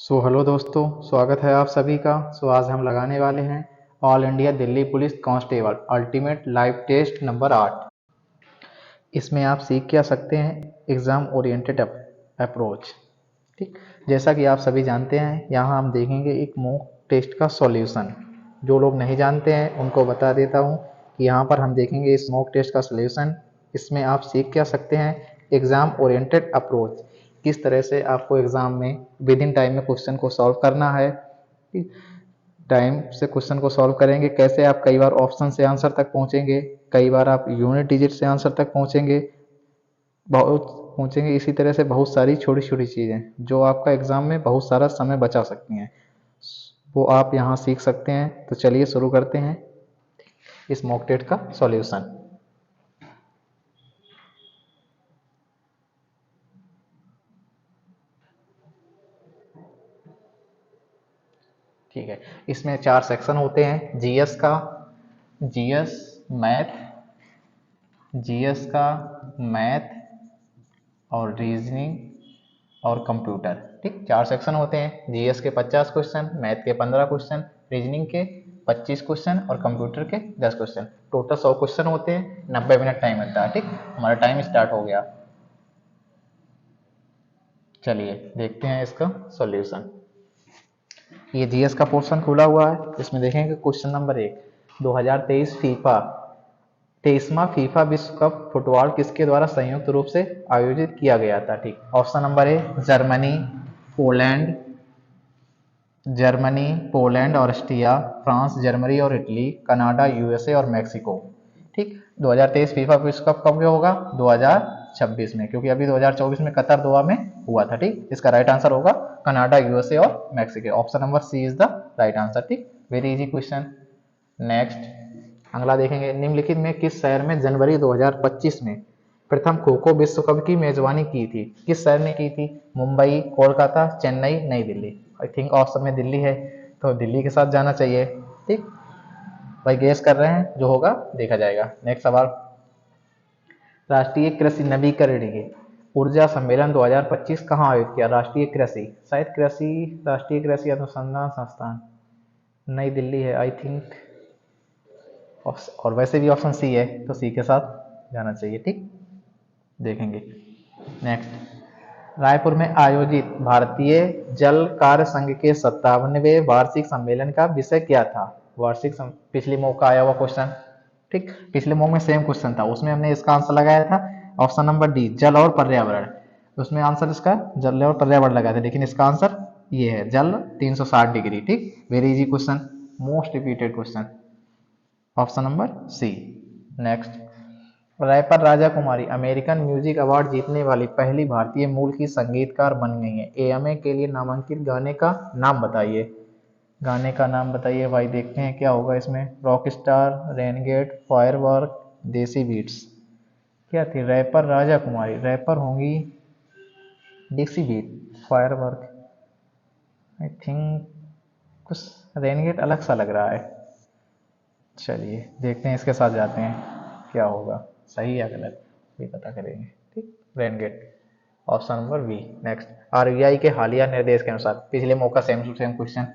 Hello दोस्तों, स्वागत है आप सभी का। आज हम लगाने वाले हैं all India Delhi police constable ultimate live test number 8। इसमें आप सीख क्या सकते हैं एग्ज़ाम ओरिएंटेड अप्रोच। ठीक, जैसा कि आप सभी जानते हैं, यहाँ हम देखेंगे एक मॉक टेस्ट का सॉल्यूशन। जो लोग नहीं जानते हैं उनको बता देता हूँ कि यहाँ पर हम देखेंगे इस मॉक टेस्ट का सॉल्यूशन। इसमें आप सीख क्या सकते हैं एग्ज़ाम ओरिएंटेड अप्रोच, किस तरह से आपको एग्ज़ाम में विद इन टाइम में क्वेश्चन को सॉल्व करना है। टाइम से क्वेश्चन को सॉल्व करेंगे, कैसे आप कई बार ऑप्शन से आंसर तक पहुंचेंगे, कई बार आप यूनिट डिजिट से आंसर तक पहुंचेंगे, बहुत पहुंचेंगे। इसी तरह से बहुत सारी छोटी छोटी चीज़ें जो आपका एग्ज़ाम में बहुत सारा समय बचा सकती हैं, वो आप यहाँ सीख सकते हैं। तो चलिए शुरू करते हैं इस मॉक टेस्ट का सॉल्यूशन। ठीक है, इसमें 4 सेक्शन होते हैं। जीएस का, जीएस मैथ, जीएस का मैथ और रीजनिंग और कंप्यूटर। ठीक, 4 सेक्शन होते हैं। जीएस के 50 क्वेश्चन, मैथ के 15 क्वेश्चन, रीजनिंग के 25 क्वेश्चन और कंप्यूटर के 10 क्वेश्चन। टोटल 100 क्वेश्चन होते हैं। 90 मिनट टाइम मिलता है। ठीक, हमारा टाइम स्टार्ट हो गया। चलिए देखते हैं इसका सॉल्यूशन। ये जीएस का पोर्शन खुला हुआ है। इसमें देखेंगे क्वेश्चन नंबर 1, 2023 फीफा 23वां फीफा विश्व कप फुटबॉल किसके द्वारा संयुक्त रूप से आयोजित किया गया था। ठीक, option number A Germany, Poland, Germany, Poland और ऑस्ट्रिया, फ्रांस, जर्मनी और इटली, कनाडा, यूएसए और मैक्सिको। ठीक, 2023 फीफा विश्व कप कब होगा? 2026 में, क्योंकि अभी 2024 में कतर दोहा में हुआ था। ठीक, इसका राइट आंसर होगा कनाडा, यूएसए और Mexico. Option number C is the right answer. ठीक, वेरी इजी क्वेश्चन। नेक्स्ट अगला देखेंगे, निम्नलिखित में किस शहर में जनवरी 2025 में प्रथम खो खो विश्व कप की मेजबानी की थी? किस शहर ने की थी? मुंबई, कोलकाता, चेन्नई, नई दिल्ली। आई थिंक ऑप्शन में दिल्ली है, तो दिल्ली के साथ जाना चाहिए। ठीक, भाई गेस कर रहे हैं, जो होगा देखा जाएगा। नेक्स्ट सवाल, राष्ट्रीय कृषि नवीकरणीय ऊर्जा सम्मेलन 2025 कहाँ आयोजित किया? राष्ट्रीय कृषि, शायद कृषि, राष्ट्रीय कृषि अनुसंधान संस्थान, नई दिल्ली है आई थिंक। और वैसे भी ऑप्शन सी है, तो सी के साथ जाना चाहिए। ठीक, देखेंगे। नेक्स्ट, रायपुर में आयोजित भारतीय जल कार्य संघ के 57वें वार्षिक सम्मेलन का विषय क्या था? पिछली मॉक का आया हुआ क्वेश्चन। ठीक, पिछले मॉक में सेम क्वेश्चन था, उसमें हमने इसका आंसर लगाया था ऑप्शन नंबर डी, जल और पर्यावरण। उसमें आंसर इसका जल और पर्यावरण लगाया था, लेकिन इसका आंसर ये है जल 360 डिग्री। ठीक, very easy question, most repeated question, option number C. Next, rapper Raja Kumari American music award जीतने वाली पहली भारतीय मूल की संगीतकार बन गई हैं। एएमए के लिए नामांकित गाने का नाम बताइए। गाने का नाम बताइए भाई, देखते हैं क्या होगा इसमें। रॉक स्टार, रेनगेट, फायरवर्क, देसी बीट्स। क्या थी? रैपर राजा कुमारी, रैपर होंगी देसी बीट, फायरवर्क, आई थिंक कुछ रेनगेट अलग सा लग रहा है। चलिए देखते हैं, इसके साथ जाते हैं, क्या होगा, सही या गलत ये पता करेंगे। ठीक, renegade, option number B. Next, RBI के हालिया निर्देश के अनुसार, पिछले मौका same to same question,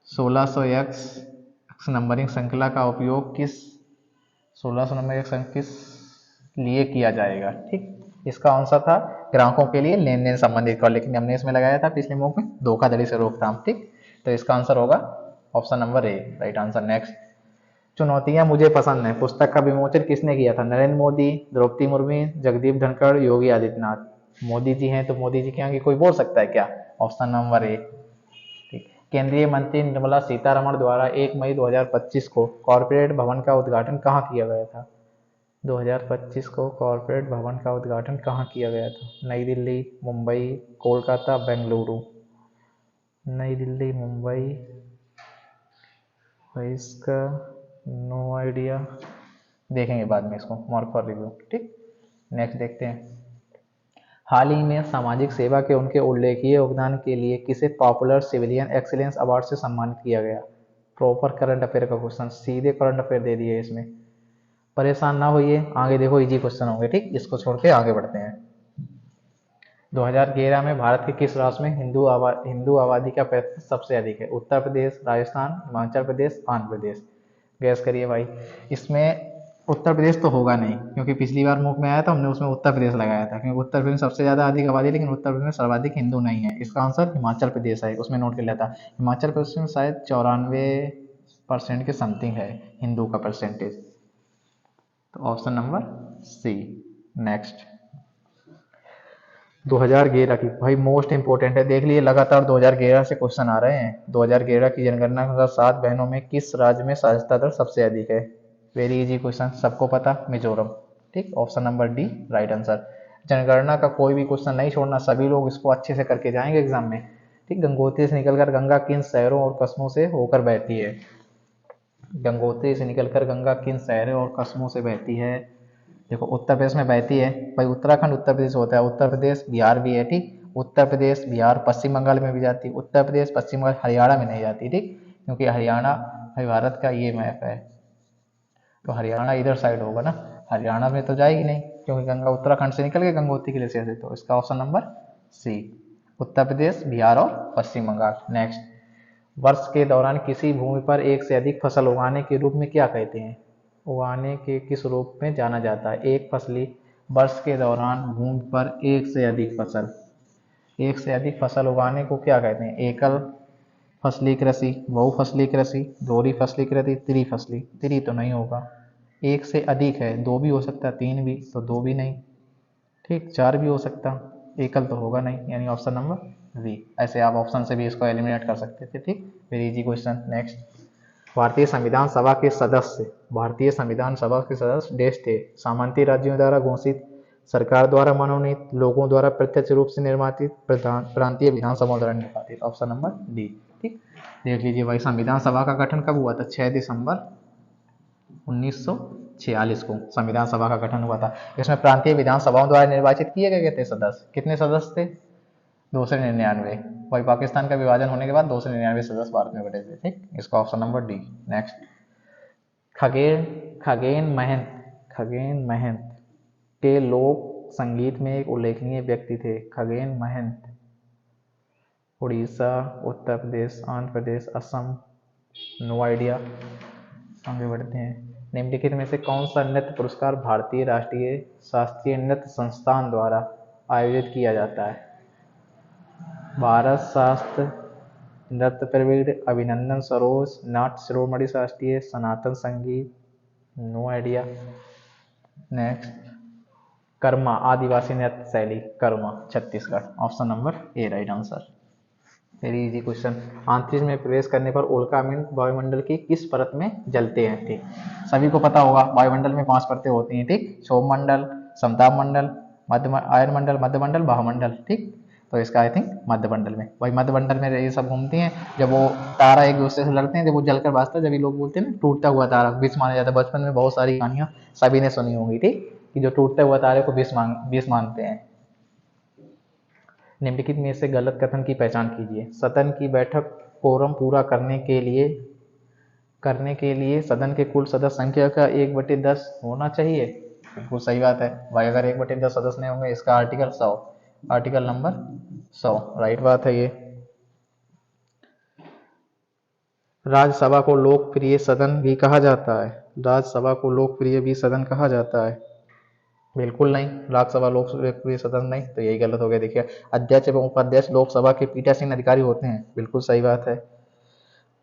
1600 x numbering श्रृंखला का उपयोग किस 1600 नंबर किस लिए किया जाएगा? ठीक, इसका आंसर था ग्राहकों के लिए लेन देन संबंधित कर, लेकिन हमने इसमें लगाया था पिछले मॉक में धोखाधड़ी से रोकथाम। ठीक, तो इसका आंसर होगा ऑप्शन नंबर ए, राइट आंसर। नेक्स्ट, चुनौतियां मुझे पसंद है पुस्तक का विमोचन किसने किया था? नरेंद्र मोदी, द्रौपदी मुर्मू, जगदीप धनखड़, योगी आदित्यनाथ। मोदी जी हैं, तो मोदी जी के आगे कोई बोल सकता है क्या? ऑप्शन नंबर ए। ठीक, केंद्रीय मंत्री निर्मला सीतारमण द्वारा 1 मई 2025 को कॉर्पोरेट भवन का उद्घाटन कहाँ किया गया था? 2025 को कॉर्पोरेट भवन का उद्घाटन कहाँ किया गया था? नई दिल्ली, मुंबई, कोलकाता, बेंगलुरु। नई दिल्ली, मुंबई, इसका नो आइडिया, देखेंगे बाद में इसको, मार्क फॉर रिव्यू। ठीक, नेक्स्ट देखते हैं, हाल ही में सामाजिक सेवा के उनके उल्लेखनीय योगदान के लिए किसे पॉपुलर सिविलियन एक्सीलेंस अवार्ड से सम्मानित किया गया? प्रॉपर करंट अफेयर का क्वेश्चन, सीधे करंट अफेयर दे दिए इसमें, परेशान ना होइए, आगे देखो इजी क्वेश्चन होंगे। ठीक, इसको छोड़ के आगे बढ़ते हैं। 2011 में भारत के किस राज्य में हिंदू आबादी का प्रतिशत सबसे अधिक है? उत्तर प्रदेश, राजस्थान, हिमाचल प्रदेश, आंध्र प्रदेश। गैस करिए भाई। इसमें उत्तर प्रदेश तो होगा नहीं, क्योंकि पिछली बार मुख में आया था, हमने उसमें उत्तर प्रदेश लगाया था, क्योंकि उत्तर प्रदेश में सबसे ज़्यादा अधिक आबादी है, लेकिन उत्तर प्रदेश में सर्वाधिक हिंदू नहीं है। इसका आंसर हिमाचल प्रदेश है, उसमें नोट कर लिया था। हिमाचल प्रदेश में शायद 94% के समथिंग है हिंदू का परसेंटेज। तो ऑप्शन नंबर सी। नेक्स्ट 2011 की भाई मोस्ट इंपोर्टेंट है, देख लिए लगातार 2011 से क्वेश्चन आ रहे हैं। 2011 की जनगणना के अनुसार 7 बहनों में किस राज्य में साक्षरता दर सबसे अधिक है? वेरी इजी क्वेश्चन, सबको पता, मिजोरम। ठीक, option number D right answer. जनगणना का कोई भी क्वेश्चन नहीं छोड़ना, सभी लोग इसको अच्छे से करके जाएंगे एग्जाम में। ठीक, गंगोत्री से निकलकर गंगा किन शहरों और कस्बों से होकर बहती है? गंगोत्री से निकलकर गंगा किन शहरों और कस्बों से बहती है? देखो उत्तर प्रदेश में बहती है भाई, उत्तराखंड उत्तर प्रदेश होता है, उत्तर प्रदेश बिहार भी है। ठीक, उत्तर प्रदेश बिहार पश्चिम बंगाल में भी जाती है, उत्तर प्रदेश पश्चिम बंगाल हरियाणा में नहीं जाती। ठीक, क्योंकि हरियाणा भाई भारत का ये मैप है, तो हरियाणा इधर साइड होगा ना, हरियाणा में तो जाएगी नहीं, क्योंकि गंगा उत्तराखंड से निकल के गंगोत्री के लिए से। तो इसका ऑप्शन नंबर सी, उत्तर प्रदेश बिहार और पश्चिम बंगाल। नेक्स्ट, वर्ष के दौरान किसी भूमि पर एक से अधिक फसल उगाने के रूप में क्या कहते हैं? उगाने के किस रूप में जाना जाता है? एक फसली वर्ष के दौरान भूमि पर एक से अधिक फसल उगाने को क्या कहते हैं? एकल फसली कृषि, बहुफसली कृषि, दोहरी फसली कृषि, त्रिफसली। त्रि तो नहीं होगा, एक से अधिक है, दो भी हो सकता है, तीन भी, तो दो भी नहीं। ठीक, चार भी हो सकता, एकल तो होगा नहीं, यानी ऑप्शन नंबर बी। ऐसे आप ऑप्शन से भी इसको एलिमिनेट कर सकते थे। ठीक, वेरी इजी क्वेश्चन। नेक्स्ट, भारतीय संविधान सभा के सदस्य देश थे? सामंती राज्यों द्वारा घोषित, सरकार द्वारा मनोनीत, लोगों द्वारा प्रत्यक्ष रूप से निर्वाचित, प्रांतीय विधानसभा द्वारा निर्वाचित। Option number D. ठीक, देख लीजिए भाई, संविधान सभा का गठन कब हुआ था? 6 दिसंबर 1946 को संविधान सभा का गठन हुआ था। इसमें प्रांतीय विधानसभाओं द्वारा निर्वाचित किए गए थे सदस्य। कितने सदस्य थे? 299। वही पाकिस्तान का विभाजन होने के बाद 299 सदस्य भारत में बटे थे। ठीक, इसका option number D. Next, Khagen Khagen Mahant के लोक संगीत में एक उल्लेखनीय व्यक्ति थे। Khagen Mahant Orissa, Uttar Pradesh, Andhra Pradesh, Assam, no idea. आगे बढ़ते हैं। निम्नलिखित में से कौन सा नृत्य पुरस्कार भारतीय राष्ट्रीय शास्त्रीय नृत्य संस्थान द्वारा आयोजित किया जाता है? भारत शास्त्र नृत्य प्रवीण, अभिनंदन सरोज, नाट्य शिरोमणि शास्त्रीय, सनातन संगीत, नो आइडिया। नेक्स्ट, कर्मा आदिवासी नृत्य शैली, कर्मा छत्तीसगढ़। ऑप्शन नंबर ए right answer. Very easy question. अंतरिक्ष में प्रवेश करने पर उल्कापिंड वायुमंडल की किस परत में जलते हैं? ठीक, सभी को पता होगा वायुमंडल में 5 परतें होती हैं। ठीक, क्षोभमंडल, समताप मंडल, आयनमंडल, मध्यमंडल, बाहुमंडल। ठीक, तो इसका आई थिंक मध्यमंडल में, भाई मध्यमंडल में ये सब घूमती हैं। जब वो तारा एक दूसरे से लड़ते हैं, जब वो जलकर भासता है, जब ये लोग बोलते हैं ना टूटता हुआ तारा विष माना जाता है। बचपन में बहुत सारी कहानियां सभी ने सुनी होंगी। ठीक, कि जो टूटते हुए तारे को विष मानते हैं। निम्नलिखित में से गलत कथन की पहचान कीजिए। सदन की बैठक कोरम पूरा करने के लिए सदन के कुल सदस्य संख्या का 1/10 होना चाहिए। बिल्कुल सही बात है भाई, अगर 1/10 सदस्य नहीं होंगे, इसका आर्टिकल 100, आर्टिकल नंबर 100 राइट बात है ये। राज्यसभा को लोकप्रिय सदन भी कहा जाता है? राज्यसभा को लोकप्रिय भी सदन कहा जाता है? बिल्कुल नहीं, राज्यसभा लोकप्रिय सदन नहीं, तो यही गलत हो गया। देखिए, अध्यक्ष एवं उपाध्यक्ष लोकसभा के पीठासीन अधिकारी होते हैं। बिल्कुल सही बात है।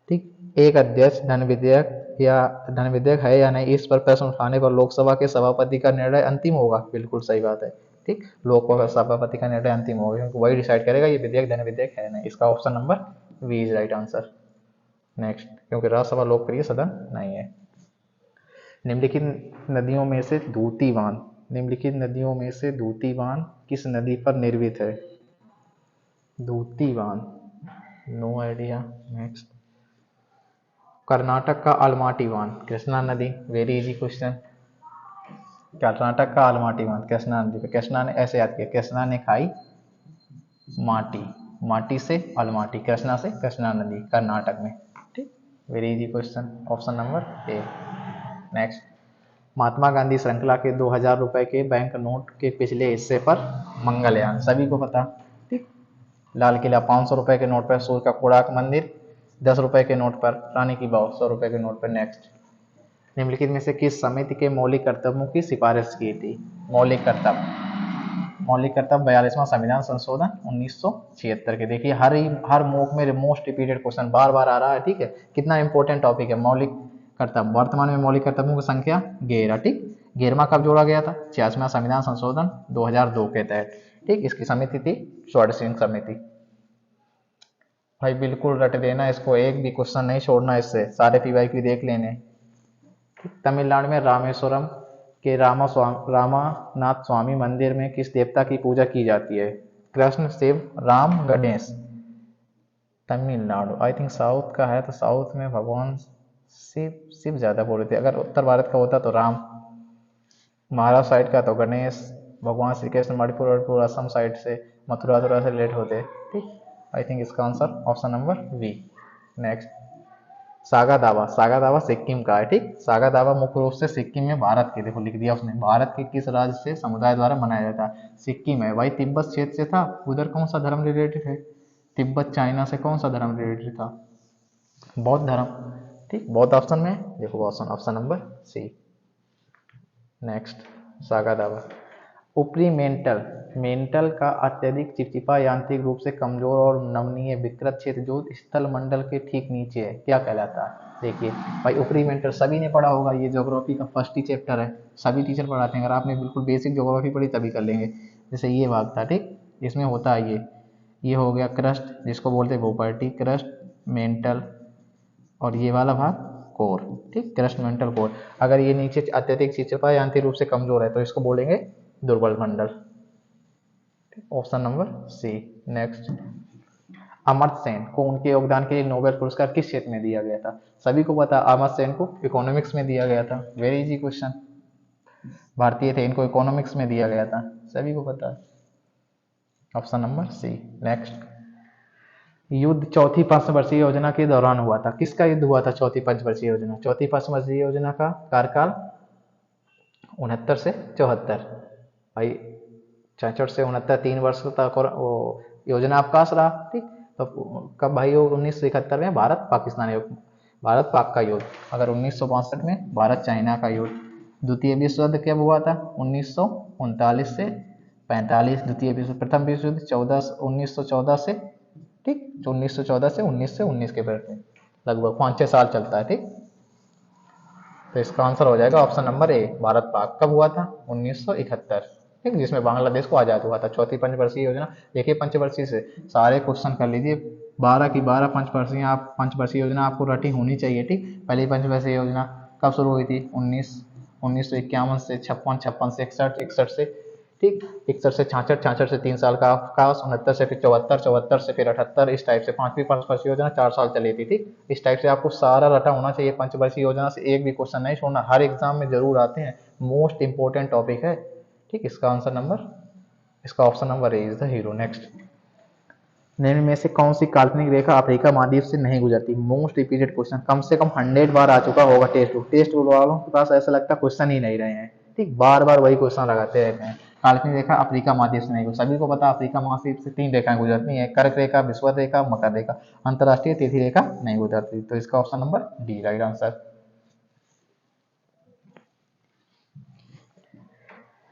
ठीक, एक अध्यक्ष धन विधेयक है या नहीं, इस पर प्रश्न उठाने पर लोकसभा के सभापति का निर्णय अंतिम होगा। बिल्कुल सही बात है। ठीक, लोकसभा सभापति का निर्णय अंतिम होगा, क्योंकि वही डिसाइड करेगा ये विधेयक धन विधेयक है नहीं। इसका option number B is right answer. Next, क्योंकि राज्यसभा लोकप्रिय सदन नहीं है। निम्नलिखित नदियों में से दूती बांध किस नदी पर निर्मित है? दूती बांध, नो आइडिया। नेक्स्ट, कर्नाटक का अलमाटी बांध, कृष्णा नदी। Very easy question. कर्नाटक का अलमाटी बांध कृष्णा नदी पे, कृष्णा ने ऐसे याद किया, कृष्णा ने खाई माटी, माटी से अलमाटी, कृष्णा से कृष्णा नदी, कर्नाटक में। ठीक, very easy question, option number A. Next, Mahatma Gandhi श्रृंखला के 2000 रुपए के बैंक नोट के पिछले हिस्से पर मंगलयान, सभी को पता। ठीक। लाल किला 500 रुपए के नोट पर सूर्य का कोणार्क मंदिर, 10 रुपए के नोट पर रानी की वाव, 100 रुपए के नोट पर। नेक्स्ट, निम्नलिखित में से किस समिति के मौलिक कर्तव्यों की सिफारिश की थी? मौलिक कर्तव्य 42वां संविधान संशोधन 1976 के। देखिए हर मॉक में मोस्ट रिपीटेड क्वेश्चन बार बार आ रहा है। ठीक है, कितना इंपॉर्टेंट टॉपिक है मौलिक कर्तव्य। वर्तमान में मौलिक कर्तव्यों की संख्या 11। ठीक, 11वां कब जोड़ा गया था? 86वां संविधान संशोधन 2002 के तहत। ठीक, इसकी समिति थी षोडश समिति। भाई बिल्कुल रट देना इसको, एक भी क्वेश्चन नहीं छोड़ना इससे, सारे पीवाईक्यू देख लेने। तमिलनाडु में रामेश्वरम के रामानाथ स्वामी मंदिर में किस देवता की पूजा की जाती है? Krishna, Shiva, Ram, Ganesh. Tamil Nadu I think south का है, तो साउथ में भगवान शिव ज्यादा बोल रहे थे। अगर उत्तर भारत का होता तो राम, महाराष्ट्र साइड का तो गणेश, भगवान श्री कृष्ण मणिपुर असम साइड से मथुरा से रिलेट होते। ठीक, आई थिंक इसका answer option number B. Next, Saga Dawa Sikkim का है। ठीक, सागा दावा मुख्य रूप से सिक्किम में भारत के, देखो लिख दिया उसने, भारत के किस राज्य से समुदाय द्वारा मनाया जाता है? सिक्किम है। भाई तिब्बत क्षेत्र से था, उधर कौन सा धर्म रिलेटेड है? तिब्बत चाइना से कौन सा धर्म रिलेटेड था? बौद्ध धर्म। ठीक, बौद्ध ऑप्शन में, देखो option number C. Next, Saga Dawa. ऊपरी मेंटल का अत्यधिक चिपचिपा यांत्रिक रूप से कमजोर और नमनीय विकृत क्षेत्र जो स्थल मंडल के ठीक नीचे है, क्या कहलाता है? देखिए भाई ऊपरी मेंटल सभी ने पढ़ा होगा, ये ज्योग्राफी का फर्स्ट ही चैप्टर है, सभी टीचर पढ़ाते हैं। अगर आपने बिल्कुल बेसिक ज्योग्राफी पढ़ी तभी कर लेंगे। जैसे ये भाग था, ठीक, इसमें होता है ये हो गया क्रस्ट, जिसको बोलते हैं प्रॉपर्टी, क्रस्ट, मेंटल, और ये वाला भाग कोर। ठीक, क्रस्ट, मेंटल, कोर। अगर ये नीचे अत्यधिक चिपचिपा यांत्रिक रूप से कमजोर है तो इसको बोलेंगे दुर्बल मंडल। Option number C. Next, Amartya Sen को उनके योगदान के लिए नोबेल पुरस्कार किस क्षेत्र में दिया गया था? सभी को पता, अमर्त्य सेन को इकोनॉमिक्स में दिया गया था। वेरी इजी क्वेश्चन, भारतीय थे, इनको इकोनॉमिक्स में दिया गया था, सभी को पता है। Option number C. नेक्स्ट, युद्ध चौथी पंचवर्षीय योजना के दौरान हुआ था। किसका युद्ध हुआ था? चौथी पंचवर्षीय योजना। चौथी पंचवर्षीय योजना का कार्यकाल 69 से 74। भाई 66 से 69 3 वर्ष तक और वो योजना अवकाश रहा। ठीक, तो कब भाई वो 1971 में भारत पाक का युद्ध। अगर 1962 में भारत चाइना का युद्ध। द्वितीय विश्व युद्ध कब हुआ था? 1939 से 45। द्वितीय विश्व प्रथम विश्व युद्ध 1914 से, ठीक, 1914 से 1919 के बीच, लगभग 5-6 साल चलता है। ठीक, तो इसका आंसर हो जाएगा ऑप्शन नंबर ए, भारत पाक। कब हुआ था? 1971। ठीक, जिसमें बांग्लादेश को आजाद हुआ था। चौथी पंचवर्षीय योजना। देखिए पंचवर्षीय से सारे क्वेश्चन कर लीजिए, 12 की 12 पंचवर्षीय योजना आपको रटी होनी चाहिए। ठीक, पहली पंचवर्षीय योजना कब शुरू हुई थी? 1951 से 56 से 61 से, ठीक, 61 से 66 से 3 साल का अवकाश, 69 से फिर 74 से फिर 78, इस टाइप से। पांचवी पंचवर्षीय योजना 4 साल चली थी। ठीक, इस टाइप से आपको सारा रटा होना चाहिए। पंचवर्षीय योजना से एक भी क्वेश्चन नहीं छोड़ना, हर एग्जाम में जरूर आते हैं, मोस्ट इंपोर्टेंट टॉपिक है। ठीक, इसका option number A is the hero. Next, निम्न में से कौन सी काल्पनिक रेखा अफ्रीका महाद्वीप से नहीं गुजरती? मोस्ट रिपीटेड क्वेश्चन, कम से कम 100 बार आ चुका होगा टेस्ट वालों के पास, ऐसा लगता है क्वेश्चन ही नहीं रहे हैं। ठीक, बार बार वही क्वेश्चन लगाते रहते हैं। काल्पनिक रेखा अफ्रीका महाद्वीप से नहीं गुजरती, सभी को पता अफ्रीका महाद्वीप से 3 रेखाएं गुजरती हैं, कर्क रेखा, विषुवत रेखा, मकर रेखा। अंतरराष्ट्रीय तिथि रेखा नहीं गुजरती, तो इसका option number D right answer.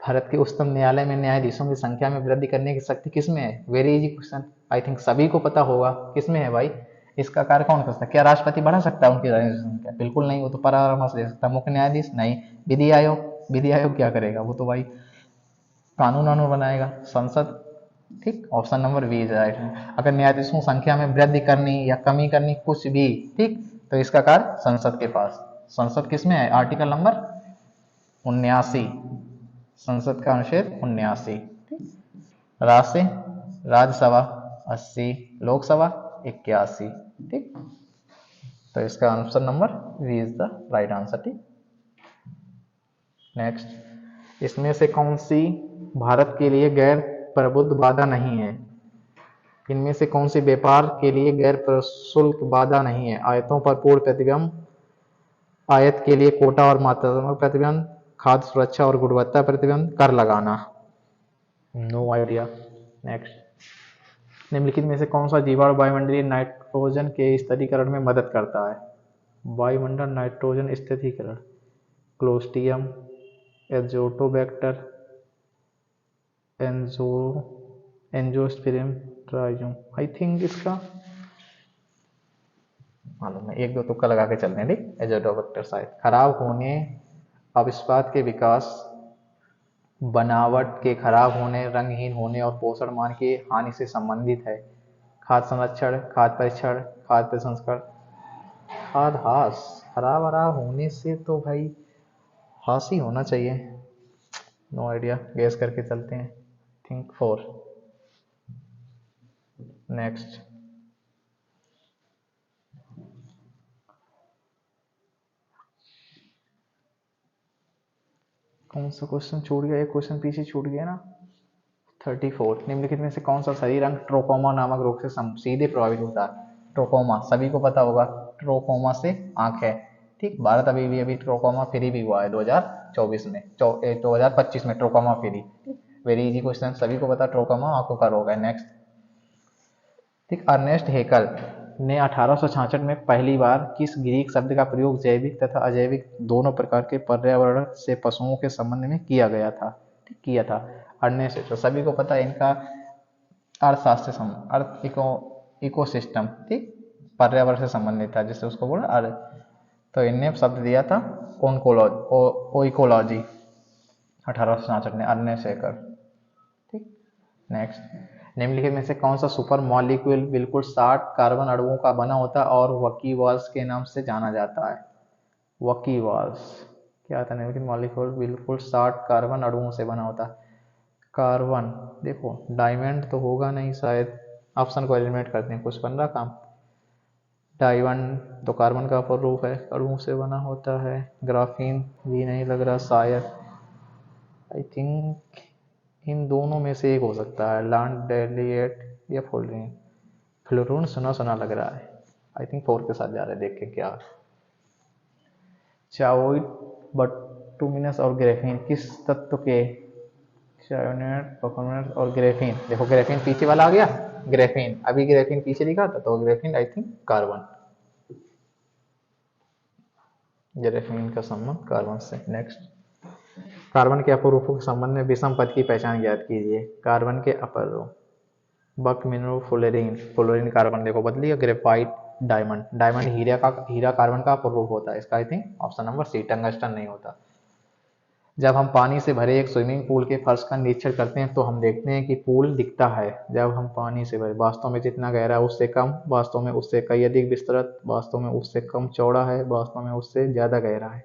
Bharat के उच्चतम न्यायालय में न्यायाधीशों की संख्या में वृद्धि करने की शक्ति किसमें है? Very easy question, I think सभी को पता होगा किसमें है भाई। इसका कार्य कौन कर सकता है? क्या राष्ट्रपति बढ़ा सकता है उनकी संख्या? बिल्कुल नहीं, वो तो परामर्श दे सकता है। मुख्य न्यायाधीश नहीं। विधि आयोग क्या करेगा? वो तो भाई कानून बनाएगा। संसद। ठीक, option number B is right है। अगर न्यायाधीशों की संख्या में वृद्धि करनी या कमी करनी कुछ भी, ठीक, तो इसका कार्य संसद के पास। संसद किसमें है? आर्टिकल नंबर 79, संसद का अनुच्छेद 79। राज्यसभा 80, लोकसभा 81। ठीक, तो इसका answer number B is the right answer. ठीक, नेक्स्ट, इसमें से कौन सी भारत के लिए गैर प्रबुद्ध बाधा नहीं है? इनमें से कौन सी व्यापार के लिए गैर प्रशुल्क बाधा नहीं है? आयतों पर पूर्ण प्रतिबंध, आयत के लिए कोटा और मात्रात्मक प्रतिबंध, खाद्य सुरक्षा और गुणवत्ता प्रतिबंध, कर लगाना। No idea. नेक्स्ट, निम्नलिखित में से कौन सा जीवाणु वायुमंडलीय नाइट्रोजन के स्थिरीकरण में मदद करता है? वायुमंडल नाइट्रोजन स्थिरीकरण, क्लोस्ट्रिडियम, एजोटोबैक्टर, एंजो एंजियोस्पर्म ट्राइजोम। आई थिंक इसका मालूम है, एक दो तुक्का लगा के चलते हैं। ठीक, एजोटोबैक्टर शायद। खराब होने, अविस्पाद के विकास, बनावट के खराब होने, रंगहीन होने और पोषण मान की हानि से संबंधित है। खाद्य संरक्षण, खाद्य परीक्षण, खाद्य प्रसंस्करण, खाद्य हास। खराब खराब होने से तो भाई हास ही होना चाहिए। नो आइडिया, गैस करके चलते हैं। थिंक 4। नेक्स्ट, कौन सा क्वेश्चन छूट गया? एक क्वेश्चन पीछे छूट गया ना। 34, निम्नलिखित में से कौन सा शरीर अंग ट्रोकोमा नामक रोग से सीधे प्रभावित होता है? ट्रोकोमा सभी को पता होगा, ट्रोकोमा से आंख है। ठीक, भारत अभी ट्रोकोमा फ्री भी हुआ है 2024 में, 2025 में trachoma free. Very easy question, सभी को पता ट्रोकोमा आंखों का रोग है। नेक्स्ट, ठीक, अर्नेस्ट हेकल ने 1866 में पहली बार किस ग्रीक शब्द का प्रयोग जैविक तथा अजैविक दोनों प्रकार के पर्यावरण से पशुओं के संबंध में किया गया था? ठीक, किया था अर्नेस्ट। तो सभी को पता है इनका अर्थशास्त्र से अर्थ इकोसिस्टम, ठीक, पर्यावरण से संबंधित था, जिससे उसको बोला अर्थ। तो इनने शब्द दिया था ओइकोलॉजी 1866 में, अर्नेस्ट हेकल। ठीक, नेक्स्ट, निम्नलिखित में से कौन सा सुपर मॉलिक्यूल बिल्कुल 60 कार्बन अणुओं का बना होता है और वकीवाल्स के नाम से जाना जाता है? वकीवाल्स क्या था? निम्नलिखित मॉलिक्यूल बिल्कुल 60 कार्बन अणुओं से बना होता है। कार्बन, देखो डायमंड तो होगा नहीं शायद, ऑप्शन को एलिमिनेट करते हैं, कुछ बन रहा काम। डायमंड तो कार्बन का अपर रूप है, अणुओं से बना होता है। ग्राफीन भी नहीं लग रहा शायद। आई थिंक इन दोनों में से एक हो सकता है, लैंडलेट या फ्लोरीन। फ्लोरीन सुना सुना लग रहा है। आई थिंक 4 के साथ जा रहे हैं, देख के क्या। चाओइड, बटुमिनस और ग्रेफीन किस तत्व के? चायोनेट, परमानेंट और ग्रेफीन। देखो ग्रेफीन पीछे वाला आ गया, ग्रेफीन अभी ग्रेफीन पीछे लिखा था, तो graphene I think carbon. Graphene का संबंध कार्बन से। नेक्स्ट, कार्बन के अपर रूपों के संबंध में विषम पद की पहचान ज्ञात कीजिए। कार्बन के अपर रूप, buckminsterfullerene, fullerene carbon देखो बदली है। ग्रेफाइट, डायमंड, डायमंड हीरा कार्बन का अपर रूप होता है। इसका I think option number C, tungsten नहीं होता। जब हम पानी से भरे एक स्विमिंग पूल के फर्श का निरीक्षण करते हैं तो हम देखते हैं कि पूल दिखता है। जब हम पानी से भरे, वास्तव में जितना गहरा है उससे कम, वास्तव में उससे कई अधिक विस्तृत, वास्तव में उससे कम चौड़ा है, वास्तव में उससे ज़्यादा गहरा है।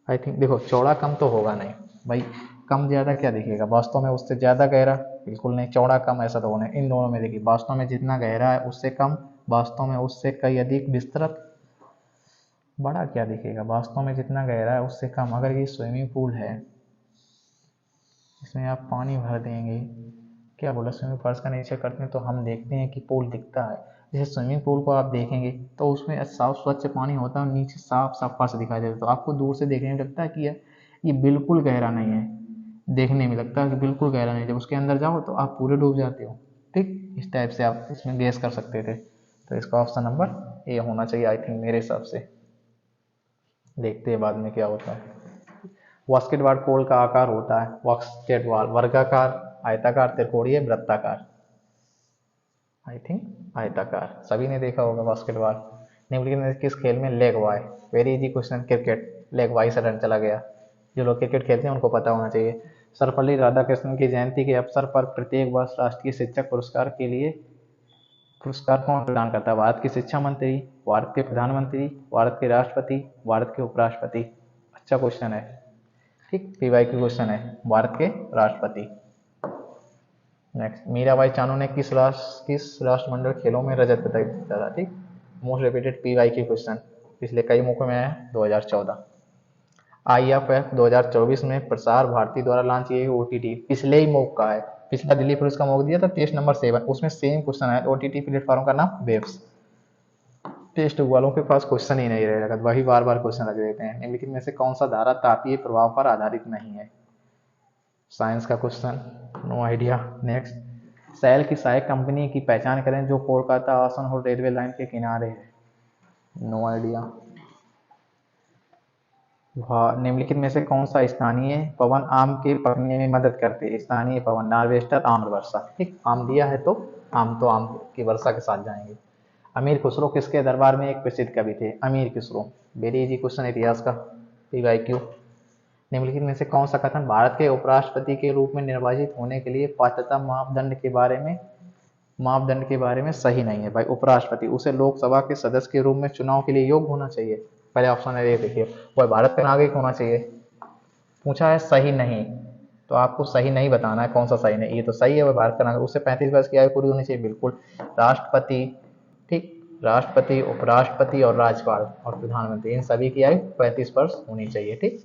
आई थिंक देखो चौड़ा कम तो होगा नहीं भाई, कम ज़्यादा क्या दिखेगा? वास्तव में उससे ज़्यादा गहरा बिल्कुल नहीं, चौड़ा कम ऐसा तो होना है। इन दोनों में देखिए, वास्तव में जितना गहरा है उससे कम, वास्तव में उससे कई अधिक विस्तृत, बड़ा क्या दिखेगा? वास्तव में जितना गहरा है उससे कम। अगर ये स्विमिंग पूल है, इसमें आप पानी भर देंगे, क्या बोला, स्विमिंग पूल का निरीक्षण करते हैं तो हम देखते हैं कि पूल दिखता है। जैसे स्विमिंग पूल को आप देखेंगे तो उसमें साफ स्वच्छ पानी होता है और नीचे साफ साफ फर्श दिखाई देता है, तो आपको दूर से देखने में लगता है कि ये बिल्कुल गहरा नहीं है, देखने में लगता है कि बिल्कुल गहरा नहीं, जब उसके अंदर जाओ तो आप पूरे डूब जाते हो। ठीक, इस टाइप से आप इसमें गेस कर सकते थे। तो इसका ऑप्शन नंबर ए होना चाहिए आई थिंक, मेरे हिसाब से। देखते हैं बाद में क्या होता है। बास्केटबॉल पोल का आकार होता है, बास्केटबॉल वर्गाकार, आयताकार, त्रिकोणीय, वृत्ताकार। आई थिंक आयताकार, सभी ने देखा होगा बास्केटबॉल। निम्नलिखित में किस खेल में leg bye? Very easy question, cricket, leg bye से रन चला गया। जो लोग क्रिकेट खेलते हैं उनको पता होना चाहिए। सर्वपल्ली राधाकृष्णन की जयंती के अवसर पर प्रत्येक वर्ष राष्ट्रीय शिक्षक पुरस्कार के लिए पुरस्कार कौन प्रदान करता है? भारत के शिक्षा मंत्री, भारत के प्रधानमंत्री, भारत के राष्ट्रपति, भारत के उपराष्ट्रपति। अच्छा क्वेश्चन है, ठीक, पीवाई की क्वेश्चन है, भारत के राष्ट्रपति। नेक्स्ट, मीराबाई चानू ने किस राष्ट्रमंडल खेलों में रजत पदक जीता था? ठीक, मोस्ट रिपीटेड पीवाई की क्वेश्चन, पिछले कई मौकों में है 2014। IFF 2024 में प्रसार भारती द्वारा लॉन्च किए गए OTT पिछले ही मौक का है, पिछला दिल्ली पुलिस का मौक दिया था टेस्ट नंबर 7, उसमें सेम क्वेश्चन है। OTT प्लेटफॉर्म का नाम वेब्स। टेस्ट वालों के पास क्वेश्चन ही नहीं रहेगा, वही बार बार क्वेश्चन रख देते हैं। निम्नलिखित में से कौन सा धारा तापीय प्रभाव पर आधारित नहीं है? साइंस का question, no idea. Next, SAIL की सहायक कंपनी की पहचान करें जो कोलकाता आसनसोल रेलवे लाइन के किनारे है। No idea. निम्नलिखित में से कौन सा स्थानीय पवन आम के पकने में मदद करते हैं? स्थानीय पवन, नार्वेस्टर, आम्र वर्षा। ठीक, आम दिया है तो आम की वर्षा के साथ जाएंगे। अमीर खुसरो किसके दरबार में एक प्रसिद्ध कवि थे? अमीर खुसरो। वेरी इजी क्वेश्चन इतिहास का, PYQ। निम्नलिखित में से कौन सा कथन भारत के उपराष्ट्रपति के रूप में निर्वाचित होने के लिए पात्रता मापदंड के बारे में सही नहीं है? भाई उपराष्ट्रपति, उसे लोकसभा के सदस्य के रूप में चुनाव के लिए योग्य होना चाहिए। पहले ऑप्शन है, ये देखिए, वह भारत का नागरिक होना चाहिए। पूछा है सही नहीं, तो आपको सही नहीं बताना है कौन सा सही नहीं। ये तो सही है, वह भारत का नागरिक, उससे 35 वर्ष की आयु पूरी होनी चाहिए, बिल्कुल। राष्ट्रपति, ठीक, राष्ट्रपति, उपराष्ट्रपति और राज्यपाल और प्रधानमंत्री, इन सभी की आयु 35 वर्ष होनी चाहिए। ठीक,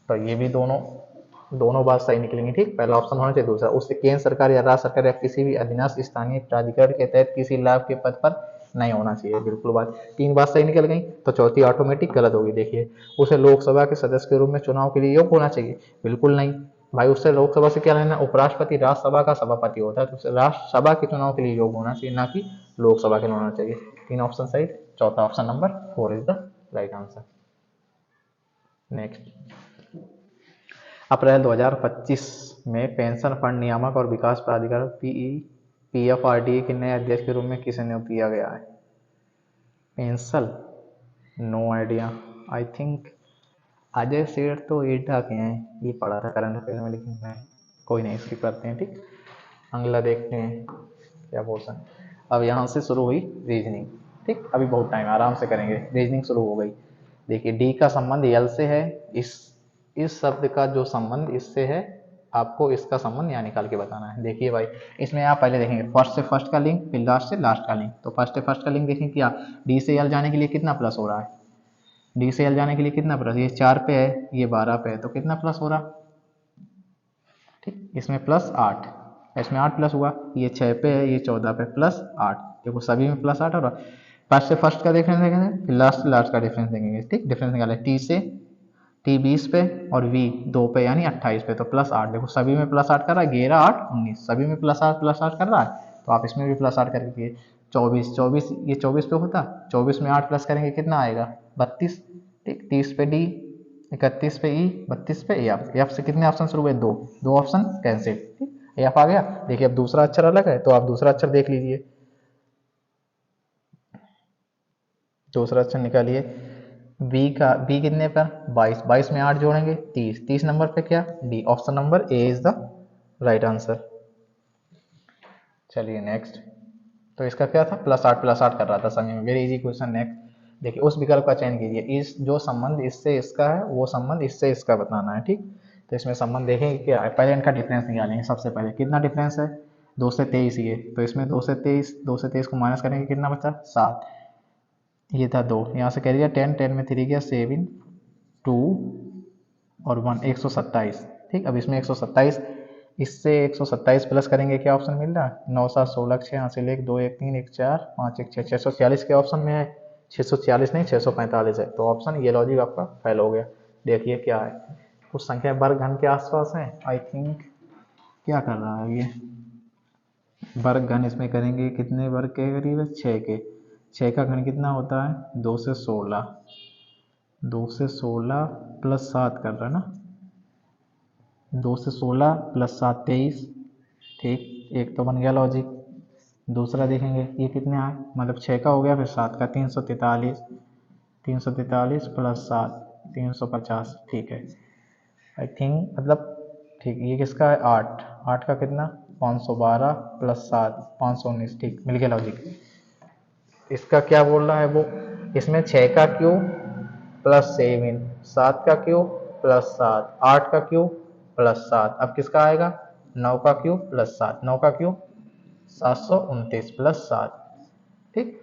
तो ये भी दोनों बात सही निकलेंगी। ठीक, पहला ऑप्शन होना चाहिए। दूसरा, उससे केंद्र सरकार या राज्य सरकार या किसी भी अधीनस्थ स्थानीय प्राधिकरण के तहत किसी लाभ के पद पर नहीं होना चाहिए, बिल्कुल। बात, 3 बात सही निकल गई, तो चौथी ऑटोमेटिक गलत होगी। देखिए, उसे लोकसभा के सदस्य के रूप में चुनाव के लिए योग्य होना चाहिए, बिल्कुल नहीं भाई। उससे लोकसभा से क्या लेना? उपराष्ट्रपति राज्यसभा का सभापति होता है, तो उसे राज्यसभा के चुनाव के लिए योग्य होना चाहिए, ना कि लोकसभा के लिए होना चाहिए। 3 ऑप्शन सही, चौथा option number 4 is the right answer. Next, April 2025 में पेंशन फंड नियामक और विकास प्राधिकरण PFRDA के नए अध्यक्ष के रूप में किसे नियुक्त किया गया है? Pension, no idea. I think Ajay Seth तो एडा के हैं, ये पढ़ा था करंट अफेयर में, लेकिन मैं कोई नहीं, स्किप करते हैं। ठीक, अगला देखते हैं क्या क्वेश्चन। अब यहाँ से शुरू हुई रीजनिंग। ठीक, अभी बहुत टाइम, आराम से करेंगे। रीजनिंग शुरू हो गई। देखिए, डी का संबंध यल से है, इस शब्द का जो संबंध इससे है, आपको इसका संबंध यहाँ निकाल के बताना है। देखिए भाई, इसमें आप पहले देखेंगे फर्स्ट से फर्स्ट का लिंक, फिर लास्ट से लास्ट का लिंक। तो फर्स्ट से फर्स्ट का लिंक देखें, क्या डी से यल जाने के लिए कितना प्लस हो रहा है? डी से यल जाने के लिए कितना प्लस? ये 4 पे है, ये 12 पे है, तो कितना प्लस हो रहा? ठीक, इसमें प्लस 8, इसमें 8 प्लस हुआ। ये 6 पे है, ये 14 पे, प्लस 8। देखो सभी में प्लस 8 हो रहा। फर्स्ट से फर्स्ट का डिफरेंस देखेंगे, फिर लास्ट से लास्ट का डिफरेंस देखेंगे। ठीक, डिफरेंस निकाले, टी से टी 20 पे और वी 2 पे, यानी 28 पे, तो प्लस 8। देखो सभी में प्लस 8 कर रहा है, 11, 8, 19, सभी में प्लस 8 कर रहा है, तो आप इसमें भी प्लस 8 करके 24, ये 24 पे होता, 24 में 8 प्लस करेंगे कितना आएगा? 32। ठीक, 30 पे डी, 31 पे ई, 32 पे एफ से कितने ऑप्शन शुरू हुए? दो ऑप्शन कैंसिल। ठीक, एफ आ गया। देखिए, अब दूसरा अक्षर अलग है, तो आप दूसरा अक्षर देख लीजिए। दूसरा अक्षर निकालिए, बी कितने पर? 22 में 8 जोड़ेंगे 30 नंबर पे क्या? D. Option number A is the right answer. चलिए नेक्स्ट, तो इसका क्या था? प्लस 8 कर रहा था समय में। Very easy question. नेक्स्ट देखिए, उस विकल्प का चयन कीजिए, इस जो संबंध इससे इसका है वो संबंध इससे इसका बताना है। ठीक, तो इसमें संबंध देखेंगे क्या है। पहले इनका डिफरेंस निकालेंगे। सबसे पहले कितना डिफरेंस है? 2 से 23 ये, तो इसमें 2 से 23 को माइनस करेंगे, कितना बचा? 7। ये था 2, यहाँ से कह दिया 10 में 3 गया 7, 2 और 1, 127। ठीक, अब इसमें 127, इससे 127 प्लस करेंगे, क्या ऑप्शन मिल रहा है? 9 7 16 6, यहाँ से 1 2 1 3 1 4 5 1 6, 646 के ऑप्शन में है। 646 नहीं, 645 है, तो ऑप्शन ये लॉजिक आपका फेल हो गया। देखिए क्या है, कुछ संख्या वर्ग घन के आसपास है। आई थिंक क्या कर रहा है ये, वर्ग घन इसमें करेंगे कितने वर्ग के करीब है? 6 के। 6 का घन कितना होता है? 2 से 16, 2 से 16 प्लस 7 कर रहा है ना, 2 से 16 प्लस 7 23। ठीक, एक तो बन गया लॉजिक। दूसरा देखेंगे ये कितने आए, मतलब 6 का हो गया, फिर 7 का 343, 343 प्लस 7 350। ठीक है, आई थिंक मतलब, ठीक, ये किसका है? 8, 8 का कितना? 512 प्लस 7 519। ठीक, मिल गया लॉजिक। इसका क्या बोल रहा है वो, इसमें 6 का क्यूब प्लस 7, 7 का क्यूब प्लस 7, 8 का क्यूब प्लस 7, अब किसका आएगा? 9 का क्यूब प्लस 7, 9 का क्यूब 729 प्लस 7। ठीक,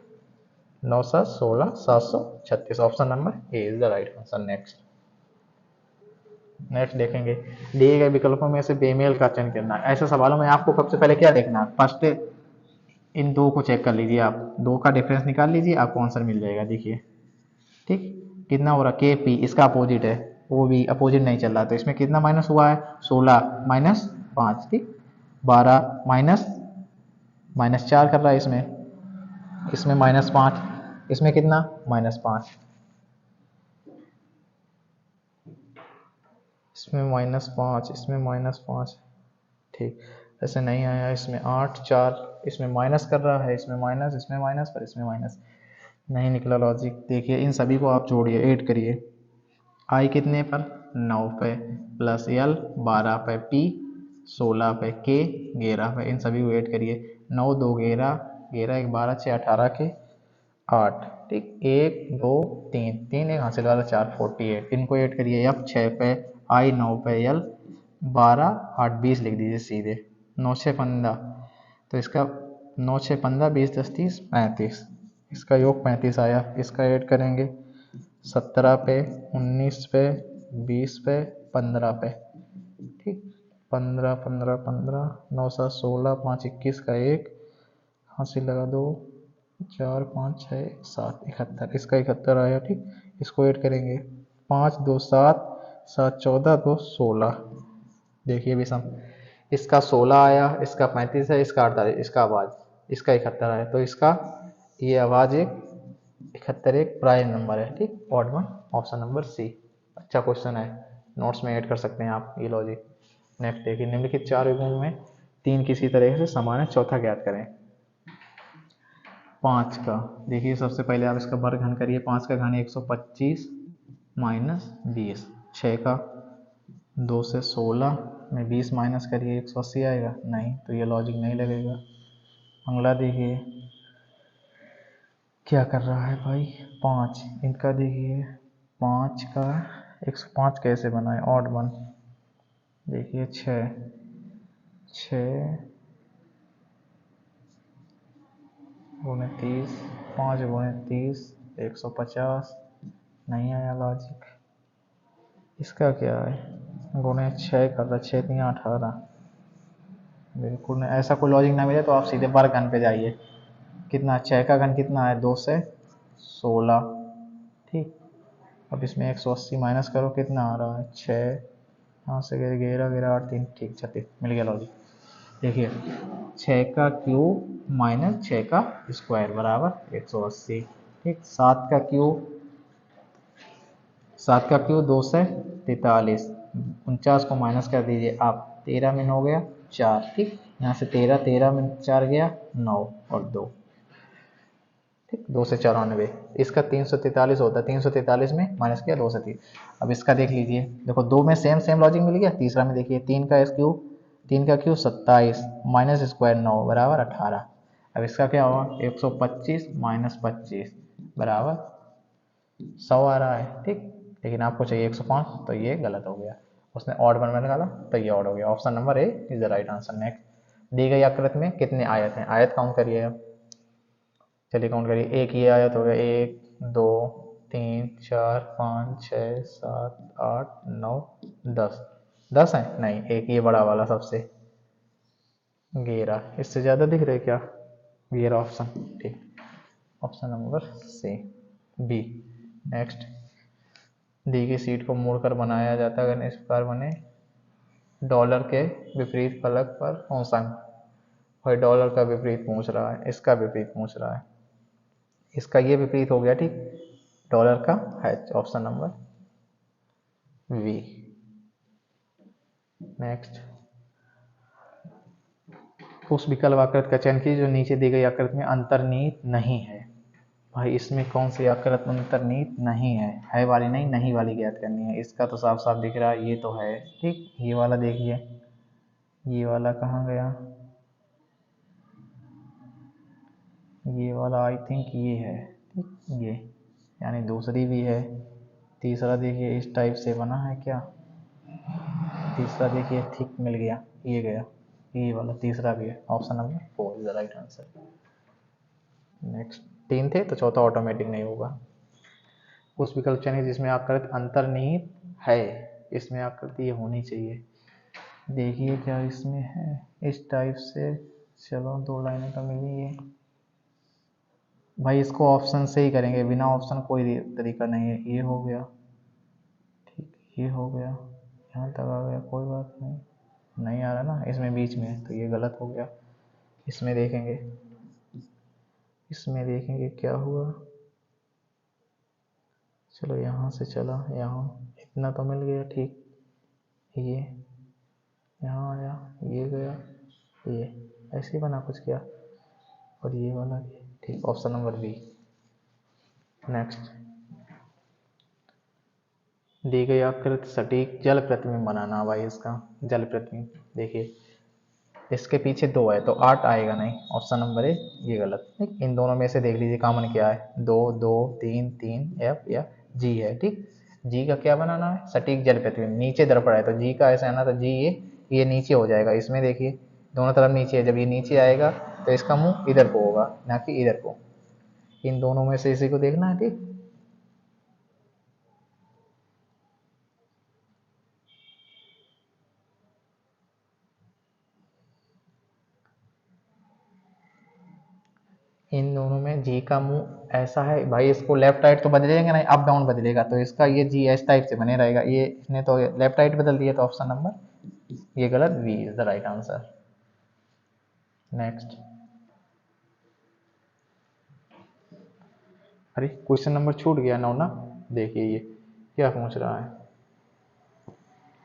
9 7 16 736। Option number A is the right answer. Next देखेंगे, दिए गए विकल्पों में से बेमेल का चयन करना है। ऐसे सवालों में आपको सबसे पहले क्या देखना है? फर्स्ट इन दो को चेक कर लीजिए आप, दो का डिफरेंस निकाल लीजिए, आपको आंसर मिल जाएगा। देखिए ठीक, कितना हो रहा के पी, इसका अपोजिट है, वो भी अपोजिट नहीं चल रहा, तो इसमें कितना माइनस हुआ है, 16 माइनस 5, ठीक, 12 माइनस माइनस 4 कर रहा है इसमें, इसमें माइनस 5, इसमें कितना माइनस 5, इसमें माइनस 5, इसमें माइनस 5, ठीक, ऐसे नहीं आया, इसमें 8 4, इसमें माइनस कर रहा है, इसमें माइनस, इसमें माइनस, पर इसमें माइनस, नहीं निकला लॉजिक। देखिए इन सभी को आप जोड़िए, ऐड करिए, आई कितने पर 9 पे, प्लस एल 12 पे, पी 16 पे, के 11 पे, इन सभी को ऐड करिए, 9 2 11, 11 1 12, 6 18 के 8, ठीक, 1 2 3 3 एक हासिल वाला 4 48, इनको ऐड करिए, एफ 6 पे, आई 9 पे, एल 12 8 20 लिख दीजिए सीधे, 9 6 15, तो इसका 9 6 15 20 10 30 35, इसका योग 35 आया, इसका ऐड करेंगे 17 पे, 19 पे, 20 पे, 15 पे, ठीक, 15 15 15, 9 7 16, 5 21 का 1 हासिल लगा 2 4 5 6 7 71, इसका 71 आया, ठीक, इसको ऐड करेंगे 5 2 7 7 14 2 16, देखिए भी सम, इसका 16 आया, इसका 35 है, इसका 48, इसका आवाज़, इसका 71 आया, तो इसका ये आवाज़ एक 71 एक प्राइम नंबर है, ठीक, odd one, option number C. अच्छा क्वेश्चन है, नोट्स में ऐड कर सकते हैं आप ये लॉजिक। नेक्स्ट देखिए, निम्नलिखित चार युग्मों में तीन किसी तरह से समान है, चौथा ज्ञात करें। 5 का देखिए, सबसे पहले आप इसका वर्ग घन करिए, 5 का घन 125 माइनस 20, 6 का 2 से 16 में 20 माइनस करिए, 180 आएगा, नहीं तो ये लॉजिक नहीं लगेगा। अगला देखिए क्या कर रहा है भाई, 5, इनका देखिए 5 का 105 कैसे बनाए, ऑड वन, देखिए 6 6 गुणे 30, 5 गुणे 30 150, नहीं आया लॉजिक। इसका क्या है, गुणे 6 कर रहा, 6 3 18, बिल्कुल नहीं, ऐसा कोई लॉजिक ना मिले तो आप सीधे वर्ग घन पे जाइए, कितना 6 का घन कितना है 2 से 16, ठीक, अब इसमें 180 माइनस करो, कितना आ रहा है 6, यहाँ से 11 11 8 3, ठीक 36, मिल गया लॉजिक। देखिए 6 का क्यूब माइनस 6 का स्क्वायर बराबर 180, ठीक, 7 का क्यूब, 7 का क्यूब 2 से 43, 49 को माइनस कर दीजिए आप, 13 में हो गया 4, ठीक, यहाँ से 13 13 में 4 गया 9 और 2, ठीक, 2 से 94, इसका 343 होता है, 343 में माइनस किया 2 से 3, अब इसका देख लीजिए, देखो 2 में सेम सेम लॉजिक मिल गया, तीसरा में देखिए 3 का क्यूब, 3 का क्यूब 27 माइनस स्क्वायर 9 बराबर 18, अब इसका क्या होगा 125 माइनस 25 बराबर 100 आ रहा है, ठीक, लेकिन आपको चाहिए 105, तो ये गलत हो गया, उसने ऑड वन में निकाला तो ये ऑड हो गया, option number A is the right answer. Next, दी गई आकृति में कितने आयत हैं, आयत काउंट करिए, चलिए काउंट करिए, एक ये आयत हो गया, 1 2 3 4 5 6 7 8 9 10, 10 है, नहीं एक ये बड़ा वाला सबसे 11, इससे ज़्यादा दिख रहे क्या, 11 ऑप्शन, ठीक, option number C B. Next, दी गई सीट को मोड़कर बनाया जाता है, अगर इस प्रकार बने, डॉलर के विपरीत फलक पर औसंग, भाई डॉलर का विपरीत पूछ रहा है, इसका विपरीत पूछ रहा है, इसका ये विपरीत हो गया, ठीक, डॉलर का H, option number B. Next, उस विकल्प आकृति का चयन कीजिए जो नीचे दी गई आकृति में अंतर्निहित नहीं है, भाई इसमें कौन सी आकृति अंतर्निहित नहीं है वाली नहीं, नहीं वाली ज्ञात करनी है, इसका तो साफ साफ दिख रहा है ये तो है, ठीक, ये वाला देखिए, ये वाला कहाँ गया, ये वाला आई थिंक ये है, ठीक, ये यानी दूसरी भी है, तीसरा देखिए इस टाइप से बना है क्या, तीसरा देखिए ठीक मिल गया, ये गया, ये वाला तीसरा भी है, option number 4 is the right answer. Next, 3 थे तो चौथा ऑटोमेटिक नहीं होगा। उस विकल्प चयनित जिसमें आकृति अंतर्निहित है, इसमें आकृति ये होनी चाहिए, देखिए क्या इसमें है, इस टाइप से चलो 2 लाइनें तो मिली ये। भाई इसको ऑप्शन से ही करेंगे, बिना ऑप्शन कोई तरीका नहीं है। ये हो गया, ठीक, ये हो गया, यहाँ तक आ गया, कोई बात नहीं। नहीं आ रहा ना इसमें बीच में, तो ये गलत हो गया। इसमें देखेंगे, इसमें देखेंगे क्या हुआ। चलो यहाँ से चला, यहाँ इतना तो मिल गया, ठीक। ये यहाँ आया, ये गया, ये ऐसे ही बना कुछ क्या, और ये वाला भी, ठीक। Option number B. नेक्स्ट, दी गई आकृति सटीक जल प्रतिबिंब बनाना। भाई इसका जल प्रतिबिंब देखिए, इसके पीछे 2 है तो 8 आएगा नहीं, ऑप्शन नंबर ए ये गलत। ठीक, इन दोनों में से देख लीजिए कॉमन क्या है, 2 2 3 3 एफ या जी है। ठीक, जी का क्या बनाना है, सटीक जल प्रतिबिंब। नीचे दर्पण है तो जी का ऐसा है ना, तो जी ये नीचे हो जाएगा। इसमें देखिए दोनों तरफ नीचे है, जब ये नीचे आएगा तो इसका मुंह इधर को होगा, ना कि इधर को। इन दोनों में से इसी को देखना है। ठीक, इन दोनों में जी का मुंह ऐसा है भाई, इसको लेफ्ट राइट तो बदलेंगे नहीं, अप डाउन बदलेगा, तो इसका ये जी एस टाइप से बने रहेगा। ये इसने तो लेफ्ट राइट बदल दिया, तो ऑप्शन नंबर ये गलत, B is the right answer. Next, अरे क्वेश्चन नंबर छूट गया ना ना। देखिए ये क्या पूछ रहा है,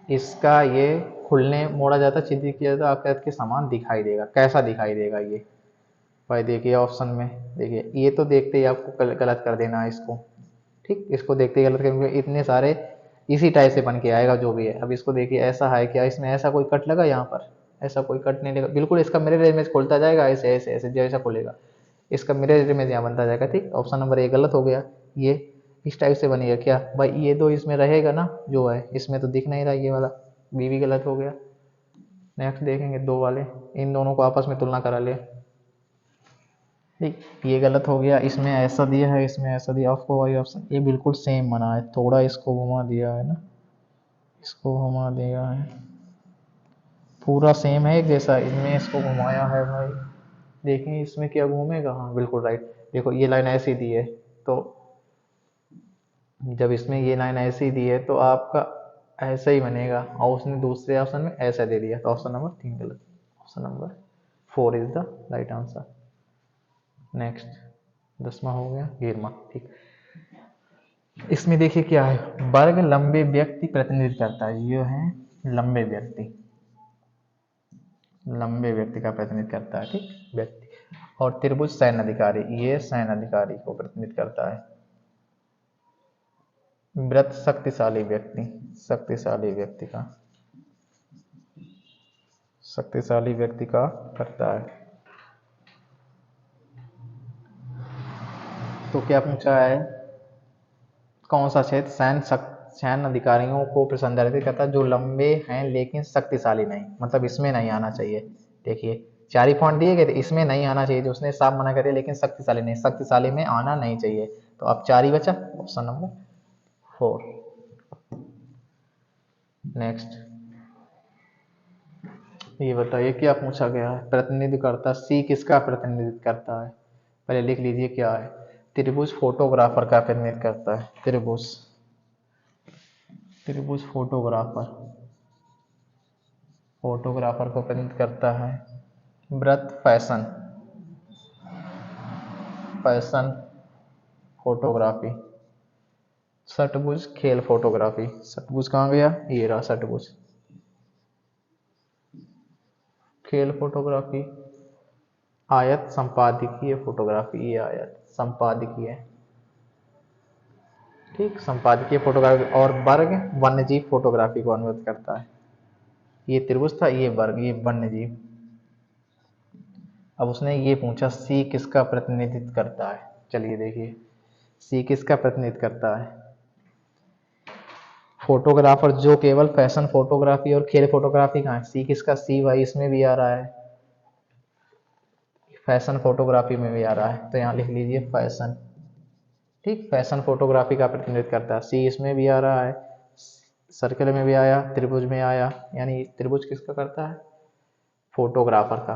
इसका ये खुलने मोड़ा जाता, चित्र किया जाता आकृति के समान दिखाई देगा। कैसा दिखाई देगा ये, भाई देखिए ऑप्शन में, देखिए ये तो देखते ही आपको गलत कर देना है इसको। ठीक, इसको देखते ही गलत करेंगे, इतने सारे इसी टाइप से बन के आएगा जो भी है। अब इसको देखिए, ऐसा है क्या, इसमें ऐसा कोई कट लगा यहाँ पर, ऐसा कोई कट नहीं लगा, बिल्कुल इसका मिरर इमेज खुलता जाएगा, ऐसे ऐसे ऐसे जैसा खुलेगा इसका मिरर इमेज यहाँ बनता जाएगा। ठीक, ऑप्शन नंबर ए गलत हो गया। ये इस टाइप से बनेगा क्या भाई, ये दो इसमें रहेगा ना जो है, इसमें तो दिख नहीं रहा, ये वाला बी भी गलत हो गया। नेक्स्ट देखेंगे 2 वाले, इन दोनों को आपस में तुलना करा ले। ठीक, ये गलत हो गया, इसमें ऐसा दिया है, इसमें ऐसा दिया, आपको वही ऑप्शन, ये बिल्कुल सेम बना है, थोड़ा इसको घुमा दिया है ना, इसको घुमा दिया है, पूरा सेम है एक जैसा, इनमें इसको घुमाया है भाई। देखिए इसमें क्या घूमेगा, हाँ बिल्कुल राइट। देखो ये लाइन ऐसी दी है, तो जब इसमें ये लाइन ऐसी दी है तो आपका ऐसा ही बनेगा, और उसने दूसरे ऑप्शन में ऐसा दे दिया, तो ऑप्शन नंबर 3 गलत, option number 4 is the right answer. Next, 10वां हो गया, 11वां। ठीक, इसमें देखिए क्या है, वर्ग लंबे व्यक्ति प्रतिनिधित्व करता है, ये है लंबे व्यक्ति, लंबे व्यक्ति का प्रतिनिधित्व करता है। ठीक, व्यक्ति। और त्रिभुज सैन्य अधिकारी, ये सैन्य अधिकारी को प्रतिनिधित्व करता है। व्रत शक्तिशाली व्यक्ति, शक्तिशाली व्यक्ति का, शक्तिशाली व्यक्ति का करता है। तो क्या पूछा है, कौन सा क्षेत्र सैन्य अधिकारियों को संदर्भित करता है जो लंबे हैं लेकिन शक्तिशाली नहीं, मतलब इसमें नहीं आना चाहिए। देखिए 4 ही पॉइंट दिए गए थे, इसमें नहीं आना चाहिए, जो उसने साफ मना करे, लेकिन शक्तिशाली नहीं, शक्तिशाली में आना नहीं चाहिए। तो अब 4 ही बचा, ऑप्शन नंबर 4। नेक्स्ट, ये बताइए क्या पूछा गया है, प्रतिनिधित्व करता, सी किसका प्रतिनिधित्व करता है, पहले लिख लीजिए क्या है। त्रिभुज फोटोग्राफर का प्रतिनिधित्व करता है, त्रिभुज, त्रिभुज फोटोग्राफर, फोटोग्राफर को प्रतिनिधित्व करता है। व्रत फैशन, फैशन फोटोग्राफी। षटभुज खेल फोटोग्राफी, षटभुज कहाँ गया, ये रहा षटभुज, खेल फोटोग्राफी। आयत संपादकीय फोटोग्राफी, ये आयत संपादकीय। ठीक, संपादकीय फोटोग्राफी। और वर्ग वन्यजीव फोटोग्राफी को अनुमति करता है। ये त्रिभुज था, ये वर्ग, ये वन्यजीव। अब उसने ये पूछा सी किसका प्रतिनिधित्व करता है, चलिए देखिए सी किसका प्रतिनिधित्व करता है। फोटोग्राफर जो केवल फैशन फोटोग्राफी और खेल फोटोग्राफी का है, सी किसका, सी भाई इसमें भी आ रहा है, फैशन फोटोग्राफी में भी आ रहा है, तो यहाँ लिख लीजिए फैशन। ठीक, फैशन फोटोग्राफी का प्रतिनिधित्व करता है, सी इसमें भी आ रहा है, सर्कल में भी आया, त्रिभुज में आया, यानी त्रिभुज किसका करता है, फोटोग्राफर का,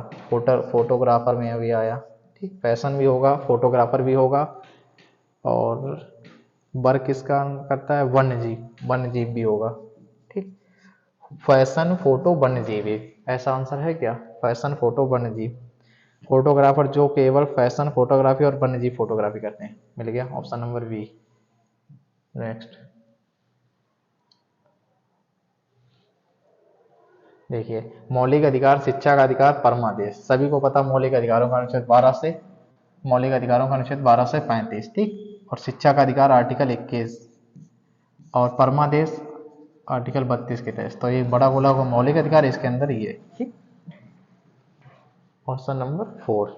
फोटोग्राफर में अभी आया। ठीक, फैशन भी होगा, फोटोग्राफर भी होगा, और वर्क किसका करता है, वन्य जीव भी होगा। ठीक, फैशन, फोटो, वन्य जीव, ऐसा आंसर है क्या, फैशन, फोटो, वन्य जीव। फोटोग्राफर जो केवल फैशन फोटोग्राफी और वन्य जीव फोटोग्राफी करते हैं, मिल गया ऑप्शन नंबर बी। नेक्स्ट देखिए, मौलिक अधिकार, शिक्षा का अधिकार, परमादेश, सभी को पता मौलिक अधिकारों का अनुच्छेद 12 से, मौलिक अधिकारों का अनुच्छेद 12 से 35, ठीक, और शिक्षा का अधिकार आर्टिकल 21, और परमादेश आर्टिकल 32 के तहत। तो ये बड़ा बोला हुआ मौलिक अधिकार इसके अंदर ही है। ठीक, ऑप्शन नंबर 4।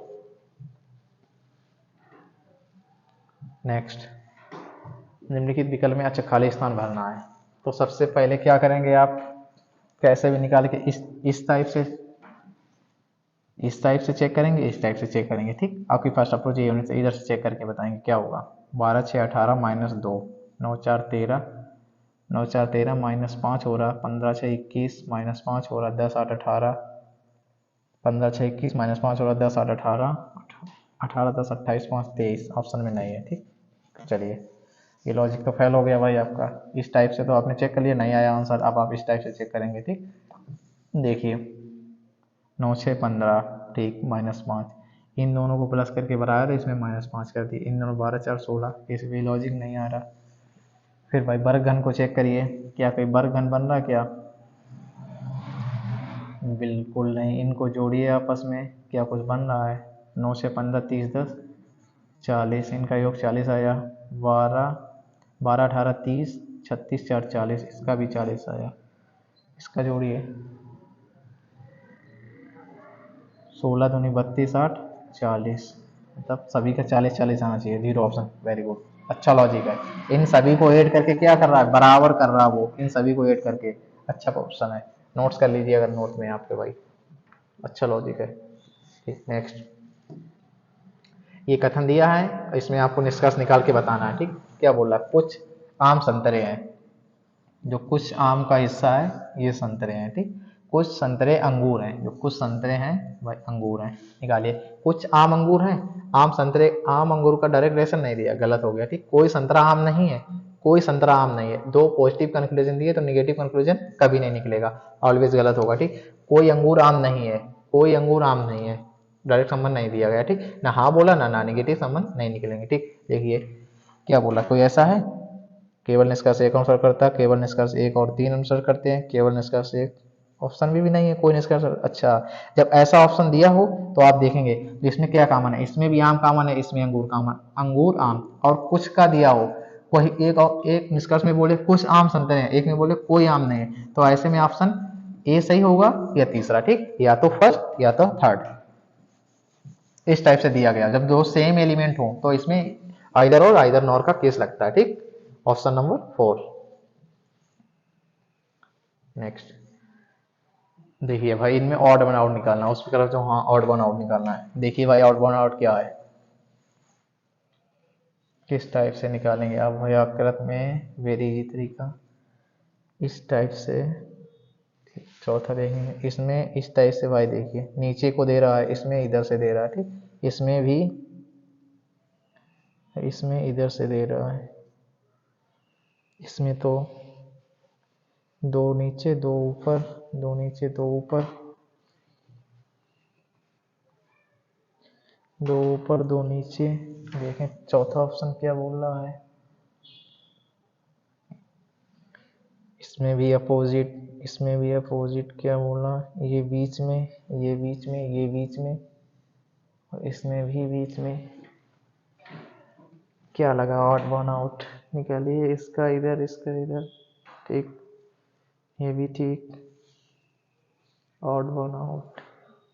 नेक्स्ट, निम्नलिखित विकल्प में अच्छा खाली स्थान भरना है। तो सबसे पहले क्या करेंगे आप, कैसे भी निकाल के इस टाइप से, इस टाइप से चेक करेंगे, इस टाइप से चेक करेंगे। ठीक, आपकी फर्स्ट अप्रोच ये होनी चाहिए, इधर से चेक करके बताएंगे क्या होगा। 12 6 18 माइनस 2, 9 4 13, 9 4 13 माइनस 5 हो रहा, 15 6 21 माइनस 5 हो रहा, 10 8 18, 15 6 21 माइनस 5 हो रहा, 10 8 18, 18 10 28 5 23, ऑप्शन में नहीं है। ठीक, चलिए, ये लॉजिक तो फेल हो गया भाई आपका। इस टाइप से तो आपने चेक कर लिया, नहीं आया आंसर, अब आप इस टाइप से चेक करेंगे। ठीक, देखिए 9 6 15, ठीक, माइनस 5, इन दोनों को प्लस करके बढ़ाया तो इसमें माइनस 5 कर दी, इन दोनों 12 4 16, इसमें लॉजिक नहीं आ रहा। फिर भाई वर्ग घन को चेक करिए, क्या कोई वर्ग घन बन रहा क्या, बिल्कुल नहीं। इनको जोड़िए आपस में, क्या कुछ बन रहा है, 9 से 15 30 10 40, इनका योग 40 आया, 12 12 18 30, 36 4 40, इसका भी 40 आया, इसका जोड़िए, 16 दूनी 32 8 40, मतलब सभी का 40 40 आना चाहिए, जीरो ऑप्शन, वेरी गुड, अच्छा लॉजिक है। इन सभी को ऐड करके क्या कर रहा है, बराबर कर रहा है वो, इन सभी को ऐड करके, अच्छा ऑप्शन है, नोट्स कर लीजिए अगर नोट में आपके भाई, अच्छा लॉजिक है। ठीक, नेक्स्ट, ये कथन दिया है, इसमें आपको निष्कर्ष निकाल के बताना है। ठीक, क्या बोल रहा है, कुछ आम संतरे हैं, जो कुछ आम का हिस्सा है ये संतरे हैं। ठीक, कुछ संतरे अंगूर हैं, जो कुछ संतरे हैं भाई अंगूर हैं, निकालिए, कुछ आम अंगूर हैं, आम संतरे, आम अंगूर का डायरेक्ट रिलेशन नहीं दिया, गलत हो गया। ठीक, कोई संतरा आम नहीं है, कोई संतरा आम नहीं है, दो पॉजिटिव कंक्लूजन दिए तो निगेटिव कंक्लूजन कभी नहीं निकलेगा, ऑलवेज गलत होगा। ठीक, कोई अंगूर आम नहीं है, कोई अंगूर आम नहीं है, डायरेक्ट संबंध नहीं दिया गया। ठीक, ना हाँ बोला ना नेगेटिव संबंध नहीं निकलेंगे। ठीक, देखिए क्या बोला, कोई ऐसा है, केवल निष्कर्ष एक अनुसर करता है, केवल निष्कर्ष 1 और 3 अनुसर करते हैं, केवल निष्कर्ष 1, ऑप्शन भी नहीं है कोई निष्कर्ष। अच्छा, जब ऐसा ऑप्शन दिया हो तो आप देखेंगे इसमें क्या कॉमन है, इसमें भी आम कॉमन है, इसमें अंगूर कॉमन, अंगूर आम, और कुछ का दिया हो, वही एक निष्कर्ष में बोले कुछ आम संतरे हैं, एक में बोले कोई आम नहीं है, तो ऐसे में ऑप्शन ए सही होगा या तीसरा। ठीक, या तो फर्स्ट या तो थर्ड, इस टाइप से दिया गया, जब दो सेम एलिमेंट हो तो इसमें आइदर और आइदर नॉर का केस लगता है। ठीक, ऑप्शन नंबर 4। नेक्स्ट, देखिए भाई इनमें ऑड वन आउट निकालना है, उसकी तरफ जो, हाँ ऑड वन आउट निकालना है। देखिए भाई ऑड वन आउट क्या है, किस टाइप से निकालेंगे आप भाई, आकृत में वेरी इजी तरीका, इस टाइप से। चौथा देखेंगे, इसमें इस टाइप से भाई, देखिए नीचे को दे रहा है, इसमें इधर से दे रहा है। ठीक, इसमें भी, इसमें इधर से दे रहा है, इसमें तो दो नीचे दो ऊपर, दो नीचे दो ऊपर, दो ऊपर दो नीचे। देखें चौथा ऑप्शन क्या बोल रहा है, इसमें भी अपोजिट, इसमें भी अपोजिट, क्या बोल रहा है, ये बीच में, ये बीच में, ये बीच में, और इसमें भी बीच में, क्या लगा, ऑड वन आउट निकालिए, इसका इधर इसका इधर। ठीक, ये भी ठीक, ऑड वन आउट,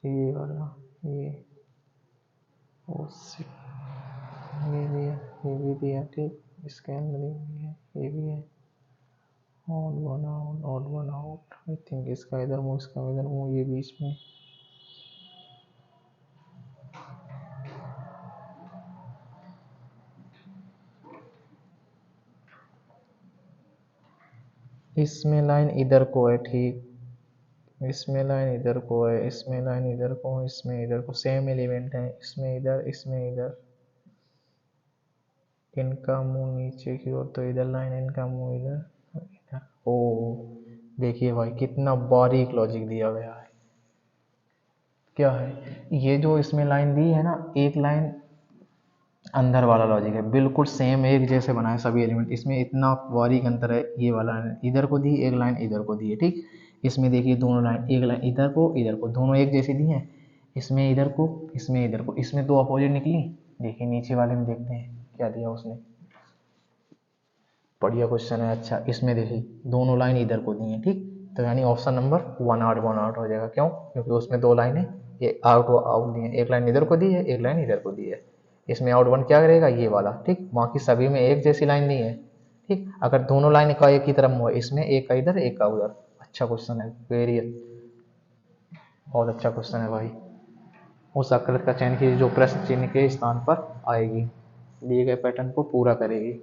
ये वाला, ये, ओ ये भी है, ये भी दिया। ठीक, इसके अंदर ये भी है, ये भी है, odd one out, odd one out, आई थिंक इसका इधर मुंह, इसका इधर मुंह, ये बीच में, इसमें लाइन इधर को है। ठीक, इसमें लाइन इधर को है, इसमें लाइन इधर को, इसमें इधर को, सेम एलिमेंट है, इसमें इधर, इसमें इधर, इनका मुंह नीचे की ओर तो इधर लाइन, इनका मुंह इधर इधर। ओ देखिए भाई कितना बारीक लॉजिक दिया गया है। क्या है ये जो इसमें लाइन दी है ना, एक लाइन अंदर वाला लॉजिक है, बिल्कुल सेम एक जैसे बनाए सभी एलिमेंट। इसमें इतना बारीक अंतर है, ये वाला इधर को दी, एक लाइन इधर को दी है, ठीक। इसमें देखिए दोनों लाइन, एक लाइन इधर को दोनों एक जैसी दी है। इसमें इधर को, इसमें इधर को, इसमें दो अपोजिट निकली। देखिए नीचे वाले में देखते हैं क्या दिया उसने। बढ़िया क्वेश्चन है। अच्छा इसमें देखिए दोनों लाइन इधर को दी है, ठीक। तो यानी ऑप्शन नंबर 1 आउट हो जाएगा। क्यों? क्योंकि उसमें दो लाइनें ये आउट आउट दी है, एक लाइन इधर को दी है, एक लाइन इधर को दी है। इसमें आउट वन क्या करेगा, ये वाला, ठीक। बाकी सभी में एक जैसी लाइन दी है, ठीक। अगर दोनों लाइन का एक ही तरफ हुआ, इसमें एक का इधर एक का उधर। अच्छा क्वेश्चन है, वेरी बहुत अच्छा क्वेश्चन है भाई। उस आकृति का चयन कीजिए जो प्रश्न चिन्ह के स्थान पर आएगी, दिए गए पैटर्न को पूरा करेगी।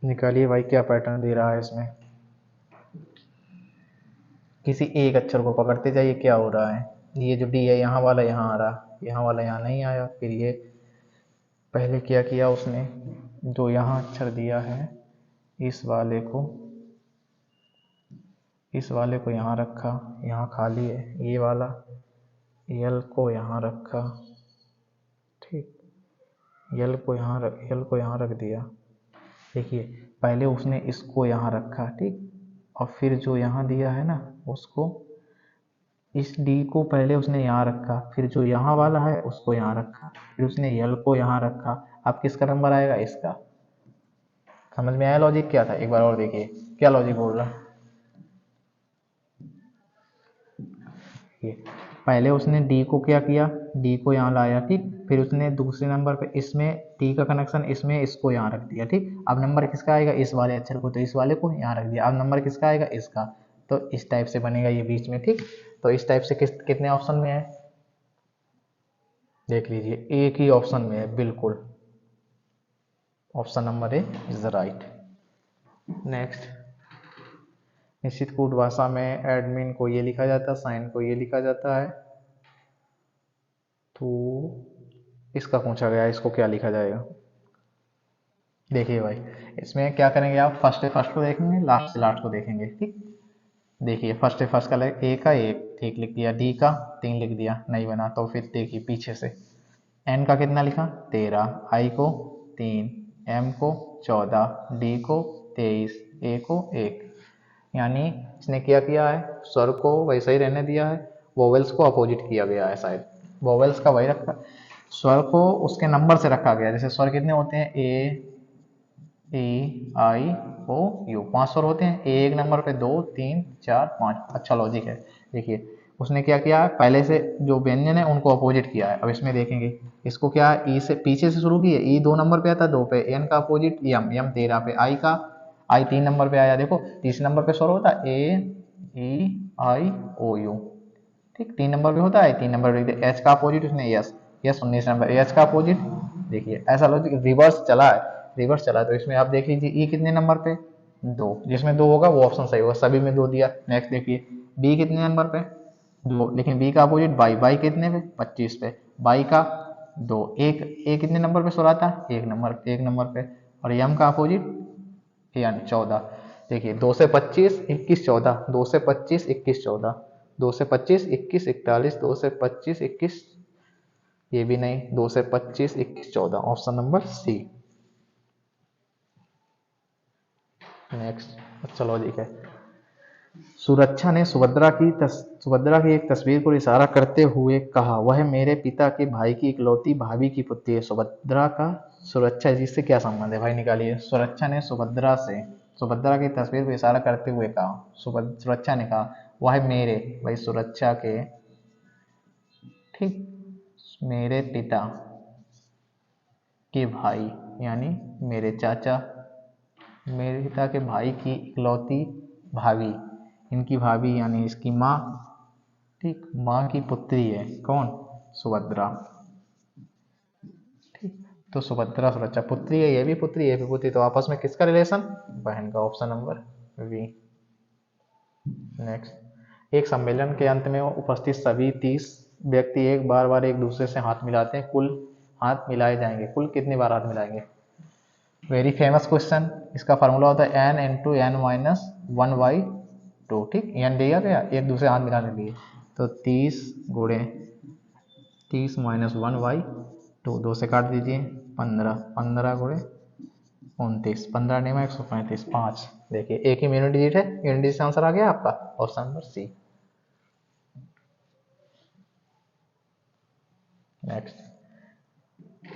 निकालिए भाई क्या पैटर्न दे रहा है इसमें। किसी एक अक्षर को पकड़ते जाइए, क्या हो रहा है। ये जो डी है यहाँ वाला यहाँ आ रहा, यहाँ वाला यहाँ नहीं आया। फिर ये पहले क्या किया उसने, जो यहाँ अक्षर दिया है इस वाले को यहाँ रखा, यहाँ खाली है ये वाला, यल को यहाँ रखा, ठीक। यल को यहाँ रख दिया। देखिए पहले उसने इसको यहाँ रखा, ठीक। और फिर जो यहाँ दिया है ना उसको, इस डी को पहले उसने यहाँ रखा, फिर जो यहाँ वाला है उसको यहाँ रखा, फिर उसने यल को यहाँ रखा। अब किसका नंबर आएगा, इसका। समझ में आया लॉजिक क्या था? एक बार और देखिए क्या लॉजिक बोल रहा। पहले उसने डी को क्या किया, डी को यहाँ लाया, ठीक। फिर उसने दूसरे नंबर पे इसमें डी का कनेक्शन इसमें इसको यहाँ रख दिया, ठीक। अब नंबर किसका आएगा, इस वाले अक्षर को, तो इस वाले को यहाँ रख दिया। अब नंबर किसका आएगा, इसका। तो इस टाइप से बनेगा ये बीच में, ठीक। तो इस टाइप से कितने ऑप्शन में है देख लीजिए, एक ही ऑप्शन में है बिल्कुल। Option number A is the right. Next, निश्चित कूट भाषा में एडमिन को ये लिखा जाता है, साइन को ये लिखा जाता है। तो इसका पूछा गया, इसको क्या लिखा जाएगा। देखिए भाई इसमें क्या करेंगे आप, फर्स्ट से फर्स्ट को देखेंगे, लास्ट से लास्ट को देखेंगे, ठीक। देखिए फर्स्ट से फर्स्ट का ए का एक, ठीक लिख दिया, डी का 3 लिख दिया, नहीं बना। तो फिर देखिए पीछे से एन का कितना लिखा 13, आई को 3, एम को 14, डी को 23, ए को 1। यानी इसने क्या किया है, स्वर को वैसा ही रहने दिया है, वोवेल्स को अपोजिट किया गया है। शायद वोवेल्स का वही रखा, स्वर को उसके नंबर से रखा गया। जैसे स्वर कितने होते हैं, ए आई ओ यू, 5 स्वर होते हैं। ए एक नंबर पे 2 3 4 5। अच्छा लॉजिक है। देखिए उसने क्या किया, पहले से जो व्यंजन है उनको अपोजिट किया है। अब इसमें देखेंगे इसको क्या, ई से पीछे से शुरू किए, ई 2 नंबर पे आता है 2 पे, एन का अपोजिट यम, यम 13 पे, आई 3 नंबर पे आया। देखो तीसरे नंबर पे स्वर होता है ए ई आई ओ यू, ठीक। 3 नंबर पे होता है, 3 नंबर पे एच का अपोजिट उसने यस, यस 19 नंबर, एच का अपोजिट। देखिए ऐसा लॉजिक रिवर्स चला है, तो इसमें आप देख लीजिए ई कितने नंबर पे 2, जिसमें 2 होगा वो ऑप्शन सही होगा, सभी में 2 दिया। नेक्स्ट देखिए बी कितने नंबर पे 2, लेकिन बी का अपोजिट बाई, बाई कितने पे 25 पे, बाई का 2, एक ए कितने नंबर पे सो रहा था, एक नंबर पे। और यम का अपोजिट यानी 14। देखिए 2 से 25 21 14, 2 से 25 21 14, 2 से 25 21 41, 2 से 25 21, ये भी नहीं, 2 से 25 21 14, ऑप्शन नंबर सी। नेक्स्ट, अच्छा लॉजिक है। सुरक्षा ने सुभद्रा की एक तस्वीर को इशारा करते हुए कहा, वह मेरे पिता के भाई की इकलौती भाभी की पुत्री है। सुभद्रा का सुरक्षा जिससे क्या संबंध है भाई, निकालिए। सुरक्षा ने सुभद्रा की तस्वीर को इशारा करते हुए कहा, सुरक्षा ने कहा वह मेरे, भाई सुरक्षा के, ठीक, मेरे पिता के भाई यानी मेरे चाचा, मेरे पिता के भाई की इकलौती भाभी, इनकी भाभी यानी इसकी माँ, ठीक, माँ की पुत्री है कौन, सुभद्रा, ठीक। तो सुभद्रा सुरक्षा पुत्री है, ये भी पुत्री, ये भी पुत्री, तो आपस में किसका रिलेशन, बहन का, ऑप्शन नंबर बी। नेक्स्ट, एक सम्मेलन के अंत में उपस्थित सभी 30 व्यक्ति एक बार एक दूसरे से हाथ मिलाते हैं, कुल हाथ मिलाए जाएंगे, कुल कितनी बार हाथ मिलाएंगे? Very famous question. इसका फार्मूला होता है n इंटू एन माइनस 1/2। ठीक, n दिया गया एक दूसरे हाथ मिलाने के लिए, तो 30 गुणे 30 माइनस 1/2, 2 से काट दीजिए, 15, 15 गुणे 29, 15 नहीं 135, 5। देखिए एक ही यूनिट डिजिट है, यूनिट डिजिट आंसर आ गया आपका, ऑप्शन नंबर सी। नेक्स्ट,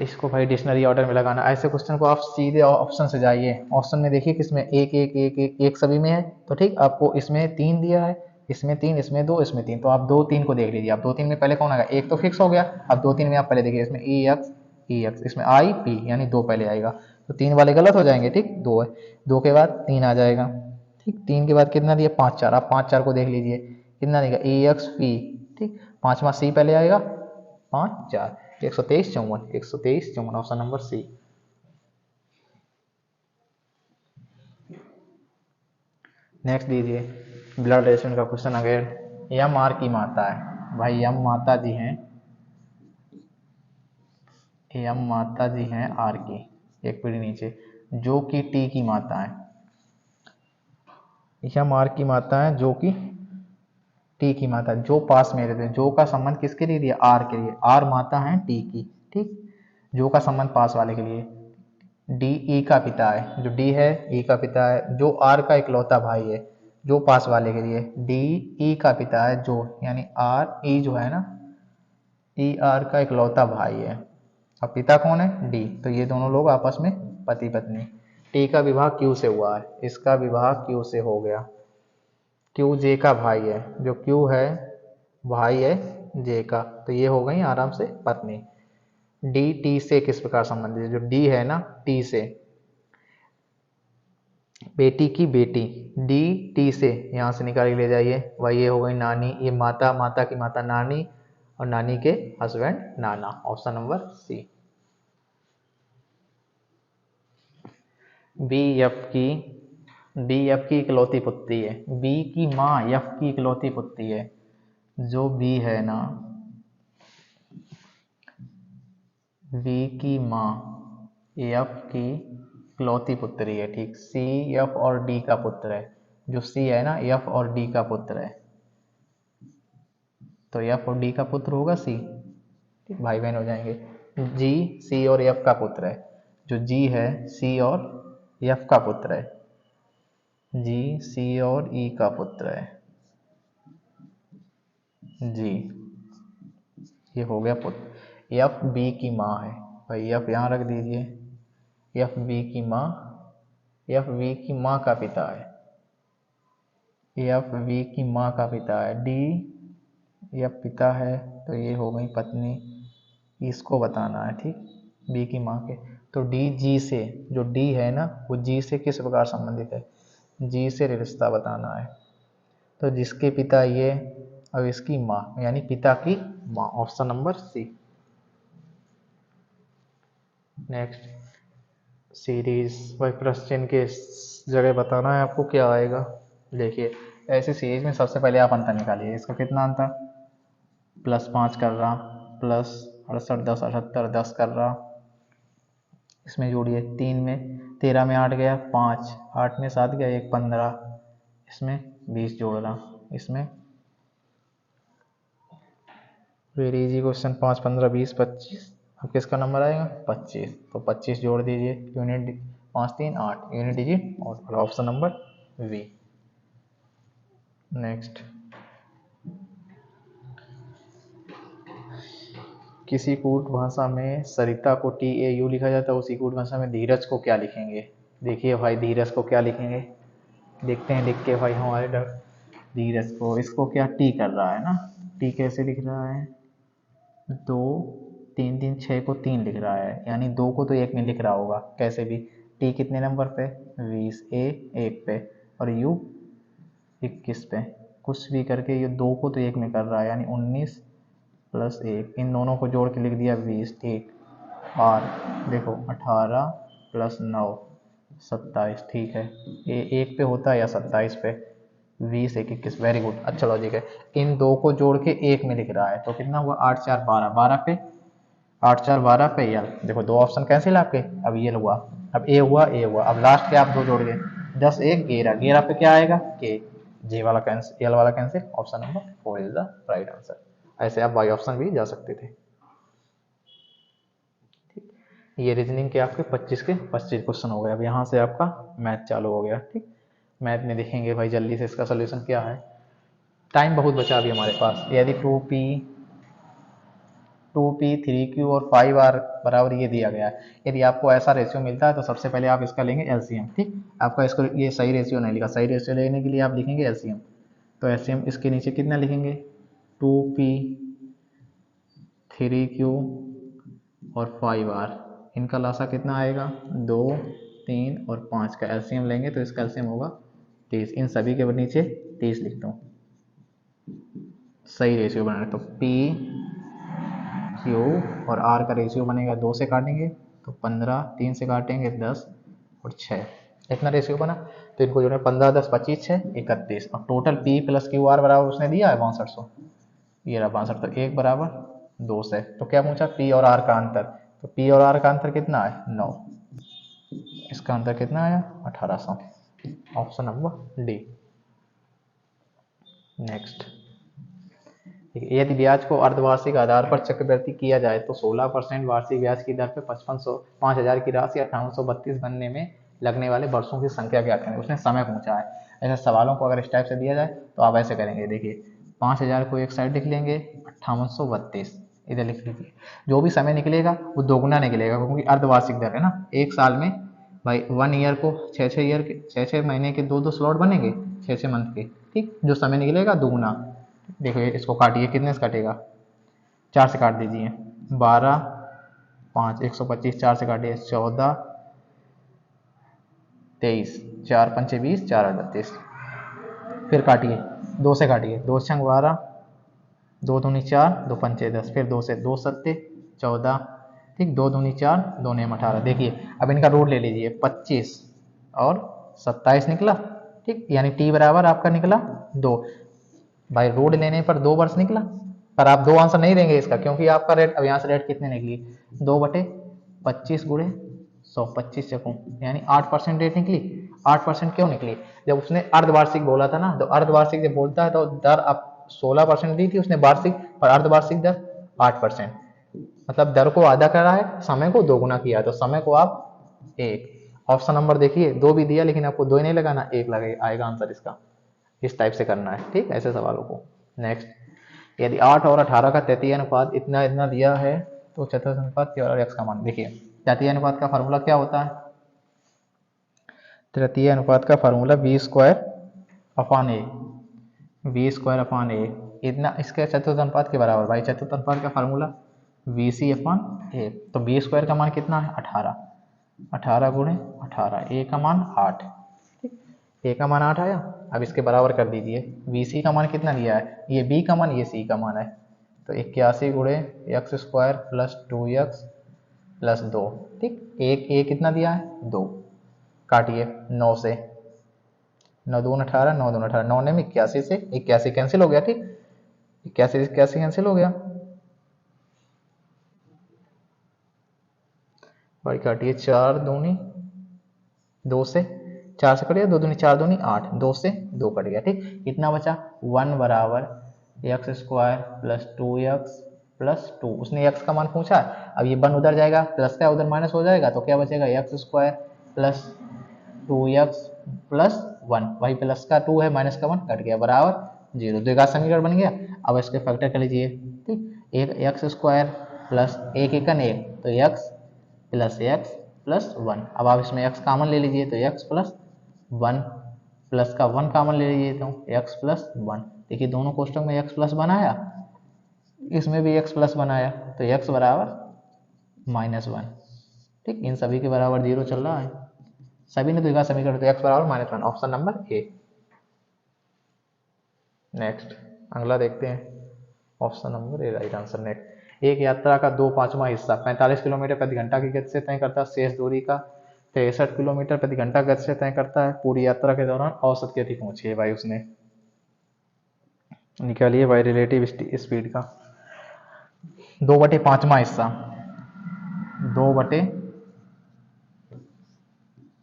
इसको भाई डिक्शनरी ऑर्डर में लगाना। ऐसे क्वेश्चन को आप सीधे ऑप्शन से जाइए, ऑप्शन में देखिए किसमें एक एक एक एक एक सभी में है, तो ठीक आपको इसमें 3 दिया है, इसमें 3, इसमें 2, इसमें 3, तो आप 2 3 को देख लीजिए। आप 2 3 में पहले कौन आएगा? एक तो फिक्स हो गया। अब 2 3 में आप पहले देखिए, इसमें ई एक्स, इसमें आई पी, यानी 2 पहले आएगा, तो 3 वाले गलत हो जाएंगे। ठीक, 2 है, 2 के बाद 3 आ जाएगा। ठीक, 3 के बाद कितना दिया? 5 4, आप 5 4 को देख लीजिए कितना देगा? ई एक्स पी। ठीक, 5वां सी पहले आएगा, 5 4, 123 54, 123 54, ऑप्शन नंबर सी। नेक्स्ट दीजिए, ब्लड रिलेशन का क्वेश्चन अगेन। यम आर की माता है भाई, यम माता जी हैं, यम माता जी हैं आर की, एक पीढ़ी नीचे, जो कि टी की माता है। यम आर की माता है, जो कि टी की माता, जो पास में रहते हैं। जो का संबंध किसके लिए दिया? आर के लिए। आर माता है टी की। ठीक, जो का संबंध पास वाले के लिए। डी ई का पिता है, जो डी है ई का पिता है, जो आर का इकलौता भाई है, जो पास वाले के लिए। डी ई का पिता है, जो यानी आर ई जो है ना, ई आर का इकलौता भाई है। अब पिता कौन है? डी, तो ये दोनों लोग आपस में पति पत्नी। टी का विवाह क्यू से हुआ है, इसका विवाह क्यू से हो गया। क्यू जे का भाई है, जो क्यू है भाई है जे का, तो ये हो गई आराम से पत्नी। डी टी से किस प्रकार संबंधित है? जो डी है ना टी से, बेटी की बेटी, डी टी से यहाँ से निकाल के ले जाइए, वही ये हो गई नानी, ये माता, माता की माता नानी, और नानी के हस्बैंड नाना, option number C. B F की इकलौती पुत्री है, बी की माँ एफ की इकलौती पुत्री है। जो बी है ना, बी की माँ एफ की इकलौती पुत्री है। ठीक, सी एफ और डी का पुत्र है। जो सी है ना एफ और डी का पुत्र है, तो एफ और डी का पुत्र होगा सी। ठीक, भाई बहन हो जाएंगे। जी सी और एफ का पुत्र है, जो जी है सी और एफ का पुत्र है, जी सी और ई का पुत्र है। जी, ये हो गया पुत्र। एफ बी की माँ है भाई, एफ यहाँ रख दीजिए, एफ बी की माँ, एफ बी की माँ का पिता है, एफ बी की माँ का पिता है। डी एफ पिता है, तो ये हो गई पत्नी, इसको बताना है। ठीक, बी की माँ के, तो डी जी से, जो डी है ना वो जी से किस प्रकार संबंधित है? जी से रिश्ता बताना है, तो जिसके पिता ये और इसकी माँ, यानी पिता की माँ, option number C. Next, series वही क्वेश्चन के जगह बताना है आपको क्या आएगा। देखिए, ऐसी सीरीज में सबसे पहले आप अंतर निकालिए, इसका कितना अंतर? +5 कर रहा, प्लस 68 10 78 10 कर रहा, इसमें जोड़िए, 3 में 13 में 8 गया 5, 8 में 7 गया 1 15, इसमें 20 जोड़ रहा, इसमें वेरी इजी क्वेश्चन, 5 15 20 25, अब किसका नंबर आएगा? 25, तो 25 जोड़ दीजिए, यूनिट 5 3 8 यूनिट डिजिट, और ऑप्शन नंबर वी। नेक्स्ट, किसी कूट भाषा में सरिता को TAU लिखा जाता है, उसी कूट भाषा में धीरज को क्या लिखेंगे? देखिए भाई, धीरज को क्या लिखेंगे, देखते हैं लिख के भाई हमारे धीरज को, इसको क्या टी कर रहा है ना, टी कैसे लिख रहा है? 2 3 3 6 को 3 लिख रहा है, यानी 2 को तो 1 में लिख रहा होगा कैसे भी। टी कितने नंबर पे? 20, ए 1 पे, और यू 21 पे, कुछ भी करके ये 2 को तो 1 में कर रहा है, यानी 19 + 1, इन दोनों को जोड़ के लिख दिया 20। ठीक, और देखो 18 + 9 27, ठीक है, ये 1 पे होता है या 27 पे? 20 एक 21, वेरी गुड, अच्छा लॉजिक है। इन दो को जोड़ के एक में लिख रहा है तो कितना हुआ 8 4 12, 12 पे 8 4 12 पे यल, देखो दो ऑप्शन कैंसिल आपके, अब ये हुआ, अब ए हुआ ए हुआ, अब लास्ट के आप दो जोड़ गए 10 1 11, 11 पे क्या आएगा के, जे वाला कैंसिल एल वाला cancel, option number 4 is the right answer. ऐसे आप वाई ऑप्शन भी जा सकते थे। ये रीजनिंग के आपके 25 के 25 क्वेश्चन हो गए। अब यहाँ से आपका मैथ चालू हो गया। ठीक, मैथ में देखेंगे भाई जल्दी से इसका सोल्यूशन क्या है। टाइम बहुत बचा अभी हमारे पास। यदि 2p 3q और 5r बराबर ये दिया गया है, यदि आपको ऐसा रेशियो मिलता है तो सबसे पहले आप इसका लेंगे एलसीएम। ठीक, आपका इसको ये सही रेशियो नहीं लिखा, सही रेशियो लेने के लिए आप लिखेंगे एलसीएम। तो एलसीएम इसके नीचे कितना लिखेंगे 2p 3q और 5r, इनका लासा कितना आएगा 2 3 और 5 का एलसीएम लेंगे तो इसका एलसीएम होगा 30। इन सभी के नीचे 30 लिखता हूँ, सही रेशियो बनाना है। तो p q और r का रेशियो बनेगा 2 से काटेंगे तो 15, 3 से काटेंगे 10 और 6, इतना रेशियो बना। तो इनको जोड़े 15 10 25 6 31 और total p plus Q R बराबर उसने दिया है 6200, ये रहा 62, तो 1 बराबर 2 से। तो क्या पूछा p और r का अंतर, तो p और r का अंतर कितना है 9, इसका अंतर कितना आया 1800, ऑप्शन नंबर डी। नेक्स्ट, यदि ब्याज को अर्धवार्षिक आधार पर चक्रवृद्धि किया जाए तो 16% वार्षिक ब्याज की दर पर 5000 की राशि 5832 बनने में लगने वाले वर्षों की संख्या क्या करें। उसने समय पूछा है। ऐसे सवालों को अगर इस टाइप से दिया जाए तो आप ऐसे करेंगे, देखिए 5000 को एक साइड लिख लेंगे, 5832 इधर लिख लीजिए, जो भी समय निकलेगा वो दोगुना निकलेगा क्योंकि अर्धवार्षिक दर है ना। एक साल में भाई 1 ईयर को 6 महीने के 2 स्लॉट बनेंगे, 6 मंथ के। ठीक, जो समय निकलेगा दोगुना। देखो इसको काटिए, कितने से कटेगा 4 से काट दीजिए, 12 5 125, 4 से काटिए 14 23, 4 पंचे 20, 4 8 32, फिर काटिए 2 से काटिए, 2 छंग 12, 2 दूनी 4, 2 पंचे 10, फिर 2 से 2 सत्ते 14, ठीक, 2 दूनी 4, 2 नेम 18। देखिए अब इनका रूट ले लीजिए, 25 और 27 निकला। ठीक, यानी टी बराबर आपका निकला 2। भाई रूट लेने पर 2 वर्ष निकला, पर आप 2 आंसर नहीं देंगे इसका क्योंकि आपका रेट, अब यहाँ से रेट कितने निकली 2/25 गुणे 100, 25 चकू यानी 8% रेट निकली। 8% क्यों निकली, जब उसने अर्धवार्षिक बोला था ना, तो अर्धवार्षिक जब बोलता है तो दर आप 16% दी थी उसने वार्षिक, और अर्धवार्षिक दर 8%, मतलब दर को आधा करा है, समय को दोगुना किया, तो समय को आप 1। ऑप्शन नंबर देखिए 2 भी दिया लेकिन आपको 2 नहीं लगाना, 1 लगे आएगा आंसर इसका। इस टाइप से करना है। ठीक, ऐसे सवालों को। नेक्स्ट, यदि 8 और 18 का तृतीय अनुपात इतना इतना दिया है तो चतुर्थ अनुपात क्या और एक्स का मान। देखिए तृतीय अनुपात का फार्मूला क्या होता है, तृतीय अनुपात का फार्मूला v² अपॉन ए, इतना इसके चतुर्थ अनुपात के बराबर। भाई चतुर्थ अनुपात का फार्मूला VC/A, तो v² का मान कितना है 18, 18 गुणे 18, ए का मान 8, ए का मान 8 आया। अब इसके बराबर कर दीजिए, VC का मान कितना दिया है, ये B का मान, ये C का मान है, तो 81 गुणे x² प्लस 2x प्लस 2। ठीक, एक ए कितना दिया है 2, काटिए 9 से, 9 दून 18, 9 दून 18, 9 में 81 से 81 कैंसिल हो गया। ठीक, 81 से 81 कैंसिल हो गया। भाई काटिए 4 दूनी 2 से, 4 से कट गया, 2 दूनी 4 दूनी 8, 2 से 2 कट गया। ठीक, कितना बचा 1 बराबर x² प्लस 2x प्लस 2, उसने x का मान पूछा। अब ये 1 उधर जाएगा, प्लस का उधर माइनस हो जाएगा, तो क्या बचेगा x² प्लस 2x प्लस 1, भाई प्लस का 2 है माइनस का 1 कट गया, बराबर 0। द्विघात समीकरण बन गया। अब इसके फैक्टर कर लीजिए। ठीक, एक x² प्लस 1 एकन 1, तो x प्लस x प्लस 1। अब आप इसमें x कॉमन ले लीजिए तो x प्लस 1, प्लस का 1 कॉमन ले लीजिए तो x प्लस 1। देखिए दोनों कोष्टक में x प्लस बनाया, इसमें भी x प्लस बनाया, तो x बराबर -1। ठीक, इन सभी के बराबर 0 चल रहा है, सभी ने द्विघात समीकरण, तो x बराबर -1, ऑप्शन नंबर ए। नेक्स्ट, अगला देखते हैं, ऑप्शन नंबर ए राइट आंसर। नेक्स्ट, एक यात्रा का 2/5वां हिस्सा 45 किलोमीटर प्रति घंटा की गति से तय करता है, शेष दूरी का 63 किलोमीटर प्रति घंटा गति से तय करता है। पूरी यात्रा के दौरान औसत गति पूछी है भाई उसने। निकालिए बाई रिलेटिव स्पीड का 2/5वां हिस्सा 2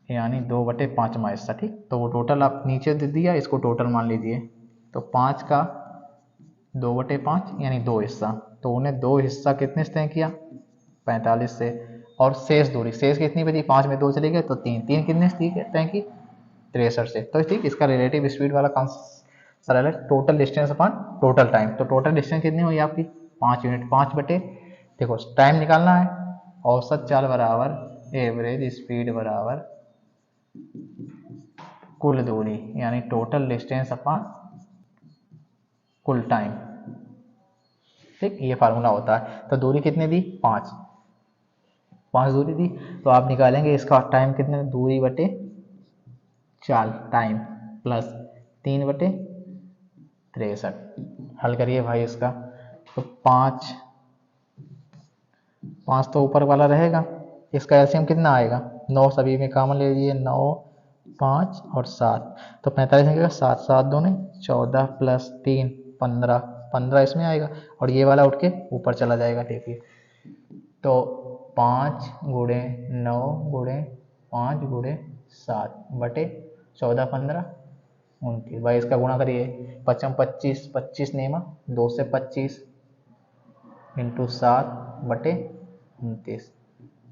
यानी 2/5वां हिस्सा। ठीक, तो वो टोटल आप नीचे दे दिया, इसको टोटल मान लीजिए। तो 5 का 2/5 यानी 2 हिस्सा। तो उन्हें 2 हिस्सा कितने से तय किया? 45 से। और शेष दूरी, शेष कितनी बची? 5 में 2 चले गए तो 3, 3 कितने से तय की? 63 से। तो ठीक, इसका रिलेटिव स्पीड वाला काम सरल है। Total distance upon total time. तो टोटल डिस्टेंस कितनी हुई आपकी? 5 यूनिट। 5 बटे, देखो टाइम निकालना है, औसत चाल बराबर एवरेज स्पीड बराबर कुल दूरी, यानी टोटल डिस्टेंस अपॉन कुल टाइम। ठीक, ये फार्मूला होता है। तो दूरी कितनी दी? 5, 5 दूरी दी। तो आप निकालेंगे इसका टाइम कितने? दूरी बटे चाल टाइम प्लस 3/63। हल करिए भाई इसका। तो 5 5 तो ऊपर वाला रहेगा, इसका एलसीएम कितना आएगा? 9 सभी में कॉमन ले लीजिए। 9, 5 और 7, तो 45 निकलेगा। 7 7 दूनी 14 प्लस 3 15, 15 इसमें आएगा और ये वाला उठ के ऊपर चला जाएगा। देखिए, तो 5 गुणे 9 गुणे 5 गुणे 7 बटे 14 15 29। भाई इसका गुणा करिए। 5 25, 25 नेमा 2 से 25 इंटू 7 बटे 29।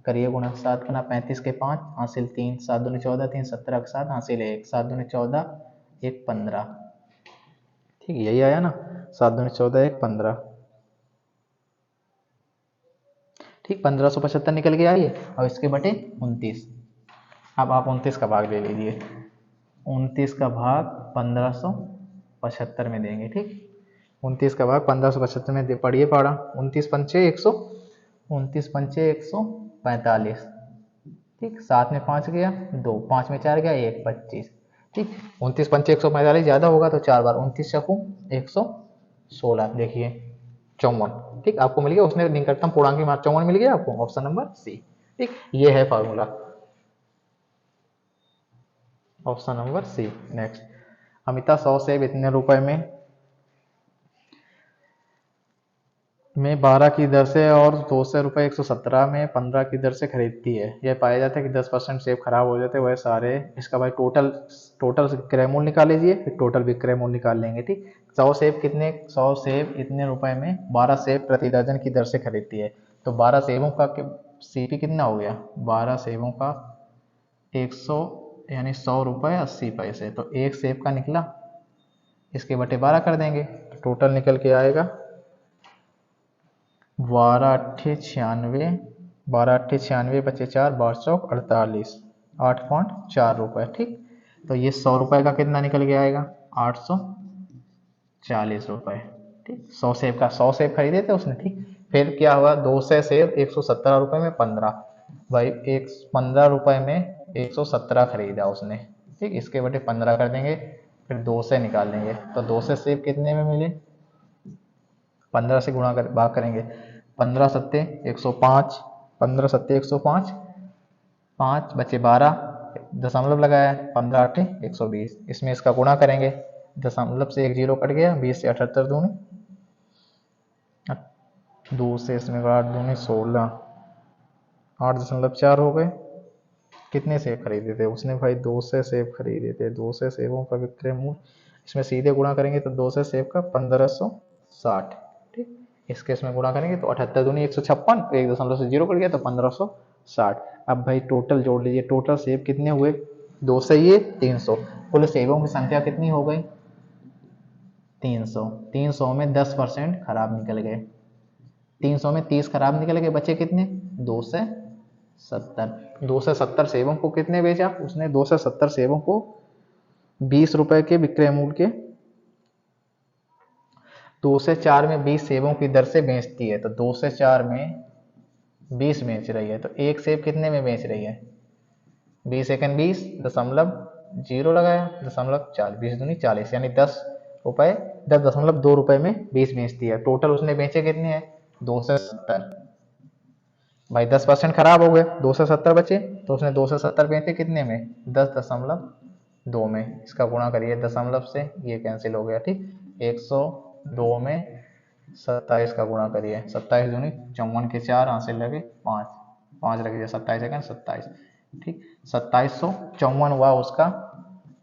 करिए गुणा। 7 गुना 35 के 5 हासिल 3, 7 दूनी 14, 3 17 के 7 हासिल 1, 7 दूनी 14, 1 15। ठीक, यही आया ना? 7 दूनी 14, 1 15। ठीक, 1575 निकल के आई है और इसके बटे 29। अब आप 29 का भाग ले लीजिए। 29 का भाग 1575 में देंगे। ठीक, 29 का भाग 1575 में पढ़िए पढ़ा। 29 पंचे 100, 29 पंचे 145। ठीक, 7 में 5 गया 2, 5 में 4 गया 1, 25। ठीक, 29 पंचे 145 ज़्यादा होगा तो 4 बार 29 चकू 116। देखिए 54। ठीक, आपको मिल गया। उसने निकटतम पूर्णांक मान 54 मिल गया आपको। Option number C. ठीक, ये है formula, option number C. Next, Amita 100 सेब इतने रुपए में 12 की दर से और 2 से रुपये 117 में 15 की दर से खरीदती है। यह पाया जाता है कि 10% सेब खराब हो जाते हैं, वह सारे। इसका भाई टोटल विक्रय मूल्य निकाल लीजिए, फिर टोटल विक्रय मूल्य निकाल लेंगे। ठीक, 100 सेब इतने रुपए में 12 सेब प्रति दर्जन की दर से खरीदती है। तो 12 सेबों का सीपी कितना हो गया? 12 सेबों का 100 यानी 100 रुपये 80 पैसे। तो एक सेब का निकला, इसके बटे 12 कर देंगे तो टोटल निकल के आएगा 12 अट्ठे 96, 12 अट्ठे 96 बचे 4, 12 चौक 48, 8.4 रुपये। ठीक, तो ये 100 रुपये का कितना निकल के आएगा? 840 रुपये। ठीक, 100 सेब का, 100 सेब खरीदे थे उसने। ठीक, फिर क्या हुआ? 2 से सेब 117 रुपये में 15। भाई 15 रुपये में 117 खरीदा उसने। ठीक, इसके बटे 15 कर देंगे, फिर 2 से निकाल लेंगे। तो 2 से सेब कितने में मिले? 15 से गुणा कर भाग करेंगे। 15 सत्ते 105, 15 सत्ते 105, 5 बचे 12, दशमलव लगाया, 15 आठे 120। इसमें इसका गुणा करेंगे, दशमलव से एक जीरो कट गया, 20 से 78 दूनी 2 से इसमें 8 दूनी 16, 8.4 हो गए। कितने सेब खरीदे थे उसने? भाई 2 से सेब खरीदे थे। 2 से सेबों का विक्रय मूल्य, इसमें सीधे गुणा करेंगे तो 2 से सेब का 1560। ठीक, इसके इसमें गुणा करेंगे तो 78 दूनी 156, एक दशमलव से जीरो कट गया तो 1560। अब भाई टोटल जोड़ लीजिए। टोटल सेब कितने हुए? 2 से ये 300। कुल सेबों की संख्या कितनी हो गई? 300। 300 में 10% खराब निकल गए। 300 में 30 खराब निकल गए, बचे कितने? 2 से 70। 2 से 70 सेबों को कितने बेचा उसने? 2 से 70 सेबों को 20 रुपए के विक्रय मूल्य के 2 से 4 में 20 सेबों की दर से बेचती है। तो 2 से 4 में 20 बेच रही है, तो एक सेब कितने में बेच रही है? 20 सेकंड 20 दशमलव जीरो लगाया, दशमलव 40, 20 दूनी 40, यानी 10 रुपए 10.2 रुपए में 20 बेचती है। टोटल उसने बेचे कितने हैं? 2 से 70। भाई 10% खराब हो गए, 2 से 70 बचे, तो उसने 2 से 70 बेचे कितने में? 10.2 में। इसका गुणा करिए दशमलव से, ये कैंसिल हो गया। ठीक, 100 2 में 27 का गुणा करिए, 27 दूनी 54 के 4, यहाँ से लगे 5, 5 रख दिया, 27 सेकंड 27, ठीक। 2754 हुआ उसका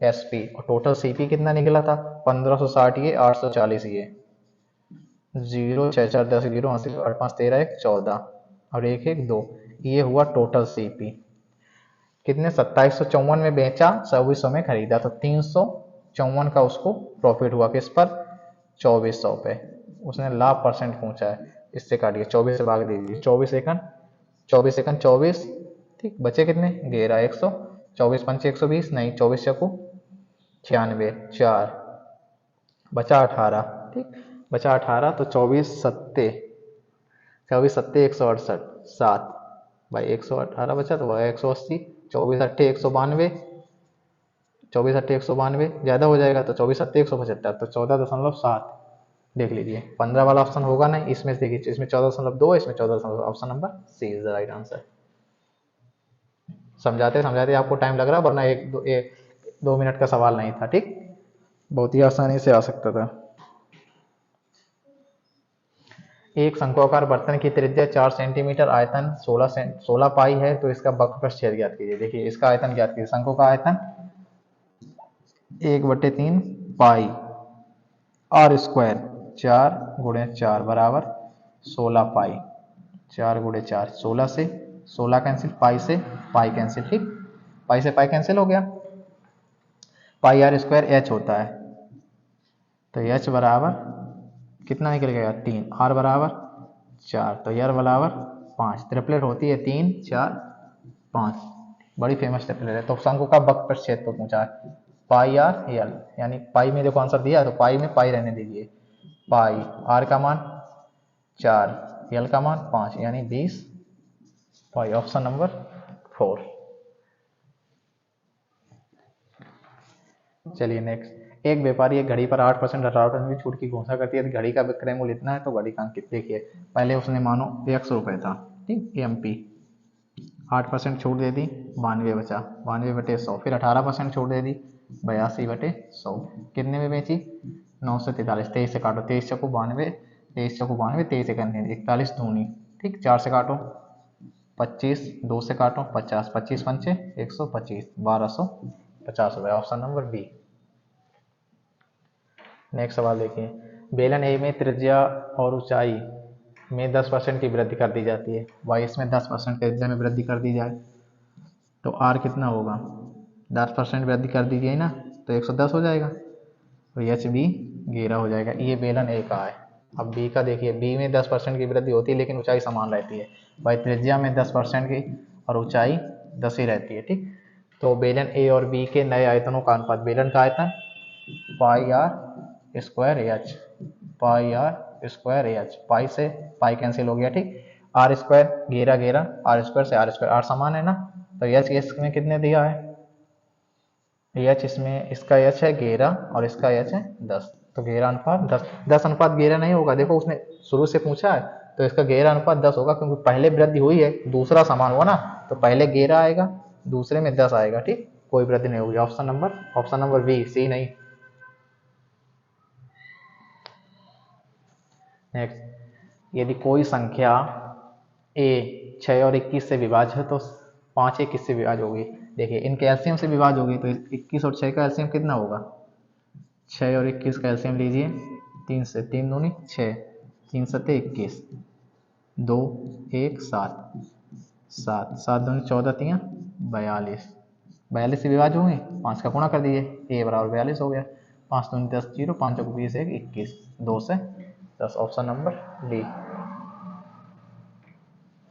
एसपी, और टोटल सीपी कितना निकला था 1560, ये 840, ये 0 6 4 10 0, 8 5 13 1 14 और 1 1 2, ये हुआ टोटल सीपी। कितने 2754 में बेचा, 2400 में खरीदा, तो 354 का उसको प्रॉफिट हुआ, किस पर 2400 पे। उसने लाभ परसेंट पूछा है, इससे काटिए 24 से भाग दीजिए, 24 सेकंड 24 सेकंड 24, ठीक। बचे कितने 11 100, 24 पंचे 120, नहीं 24 चकू 96, 4 बचा 18, ठीक। बचा 18, तो 24 सत्ते 168, 7 भाई 118 बचा, तो वह 180, 24 अट्ठे 192, 24 अट्ठे 192 ज़्यादा हो जाएगा, तो 24 सत्ते 175, तो 14.7 देख लीजिए। 15 वाला ऑप्शन होगा नहीं इसमें, देखिए इसमें 14.2 है, इसमें 14, option number C is the right answer. समझाते समझाते आपको टाइम लग रहा, वरना 1 2 मिनट का सवाल नहीं था, ठीक। बहुत ही आसानी से आ सकता था। एक शंक्वाकार बर्तन की त्रिज्या 4 सेंटीमीटर, आयतन 16 पाई है, तो इसका वक्रपृष्ठ ज्ञात कीजिए। देखिए इसका आयतन ज्ञात कीजिए, शंकु का आयतन 1/3 पाई आर स्क्वायर, 4 गुणे 4 बराबर 16 पाई, 4 गुणे 4 16, से 16 कैंसिल, पाई से पाई कैंसिल, ठीक। पाई से पाई कैंसिल हो गया, पाई आर स्क्वायर एच होता है, तो एच बराबर कितना निकल गया 3, आर बराबर 4, तो आर बराबर 5, ट्रिपलेट होती है 3 4 5, बड़ी फेमस ट्रिपलेट है। तो शंकु का वक्रपृष्ठ क्षेत्रफल पूछा है, पाई आर एल, यानी पाई में देखो आंसर दिया है, तो पाई में पाई रहने दीजिए, पाई आर का मान 4, एल का मान 5, यानी 20 पाई, ऑप्शन नंबर 4। चलिए नेक्स्ट, एक व्यापारी एक घड़ी पर 8% 18% की छूट की घोषणा करती है, घड़ी का विक्रय मूल्य इतना है, तो घड़ी का अंक देखिए, पहले उसने मानो 100 रुपये था, ठीक, एम पी, 8% छूट दे दी, 92 बचा, 92/100, फिर 18% छूट दे दी, 82/100, कितने में बेची 943, 23 से काटो, 23 चकू 92, 23 चकू 92, 23 सेकंड 41 दूनी, ठीक, 4 से काटो 25, 2 से काटो 50, 25 पंचे 125, 1250 रुपये, ऑप्शन नंबर बी। नेक्स्ट सवाल देखिए, बेलन ए में त्रिज्या और ऊंचाई में 10% की वृद्धि कर दी जाती है, वाई इसमें 10% त्रिज्या में वृद्धि कर दी जाए, तो आर कितना होगा, 10% वृद्धि कर दी गई ना, तो 110 हो जाएगा, तो एच बी 11 हो जाएगा। ये बेलन ए का है। अब बी का देखिए, बी में 10% की वृद्धि होती है, लेकिन ऊंचाई समान रहती है, भाई त्रिज्या में 10% की और ऊंचाई 10 ही रहती है, ठीक। तो बेलन ए और बी के नए आयतनों का अनुपात, बेलन का आयतन pi r square h, pi r square h, pi से पाई कैंसिल हो गया, ठीक। आर स्क्वायर 11 11, आर स्क्वायर से आर स्क्वायर, आर समान है ना, तो एच इसमें कितने दिया है, एच इसमें, इसका एच है 11 और इसका एच है 10, तो 11 अनुपात 10, 10 अनुपात 11 नहीं होगा, देखो उसने शुरू से पूछा है, तो इसका 11 अनुपात 10 होगा, क्योंकि पहले वृद्धि हुई है, दूसरा समान हुआ ना, तो पहले 11 आएगा, दूसरे में 10 आएगा, ठीक, कोई वृद्धि नहीं होगी, ऑप्शन नंबर बी, सी नहीं। नेक्स्ट, यदि कोई संख्या ए 6 और 21 से विभाज्य है, तो 5 ए किससे विभाज्य होगी। देखिए इनके एलसीएम से विभाज्य होगी, तो 21 और 6 का एलसीएम कितना होगा, 6 और 21 का एलसीएम लीजिए, 3 से 3 दूनी 6, 3 सत्ते 21, 2 1 7, 7 7 दूनी 14, 3 42, 42 से विभाज्य होंगे, 5 का गुणा कर दीजिए, ए बराबर 42 हो गया, 5 दूनी 10 0, 5 चौको 20 1 21, 2 से 10, ऑप्शन नंबर डी।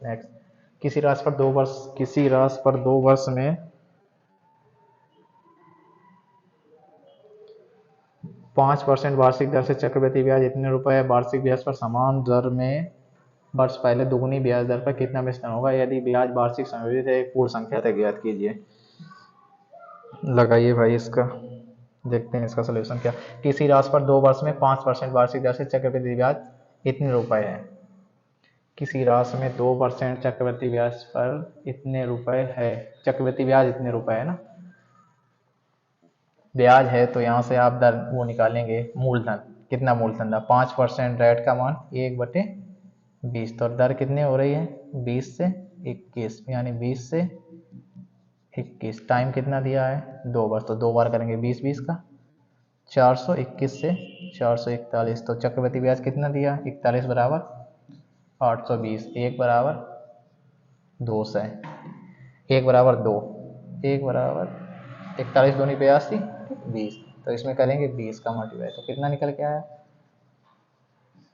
नेक्स्ट, किसी राशि पर 2 वर्ष में 5% वार्षिक दर से चक्रवृद्धि ब्याज इतने रुपए है, वार्षिक ब्याज पर समान दर में वर्ष पहले दुगुनी ब्याज दर पर कितना विचलन होगा, यदि ब्याज वार्षिक संयोजित है, एक पूर्ण संख्या तक ज्ञात कीजिए। लगाइए भाई इसका, देखते हैं इसका सलूशन क्या। किसी राशि पर 2 वर्ष में 5% वार्षिक दर से चक्रवृद्धि ब्याज इतने रुपए है, किसी राशि में 2% चक्रवृद्धि ब्याज पर इतने रुपए है, चक्रवृद्धि ब्याज इतने रुपए है ना, ब्याज है तो यहाँ से आप दर वो निकालेंगे मूलधन, कितना मूलधन था 5%, रेट का मान 1/20। तो दर कितनी हो रही है 20 से 21, यानी 20 से 21। टाइम कितना दिया है 2 बार, तो 2 बार करेंगे 20 का 421 से 441। तो चक्रवृद्धि ब्याज कितना दिया 41 बराबर 820। 1 बराबर 200, 1 बराबर 2, 1 बराबर 41 दूनी 82 20। तो इसमें करेंगे 20 का मल्टीप्लाई, तो कितना निकल के आया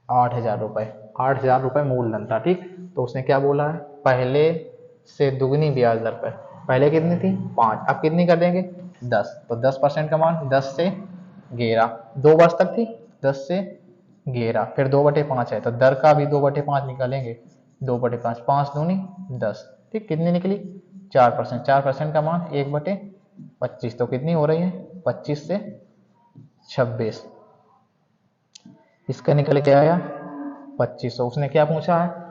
8,000 रुपये। 8,000 रुपये मूलधन था, ठीक। तो उसने क्या बोला है पहले से दुगनी ब्याज दर पर। पहले कितनी थी 5, अब कितनी कर देंगे 10। तो 10% का मान 10 से 11, 2 वर्ष तक थी 10 से 11, फिर 2/5 है तो दर का भी 2/5 निकालेंगे। 2/5, 5 दूनी 10, ठीक। कितनी निकली 4%। 4% का मान 1/25, तो कितनी हो रही है 25 से 26। इसका निकल के आया 2500। उसने क्या पूछा है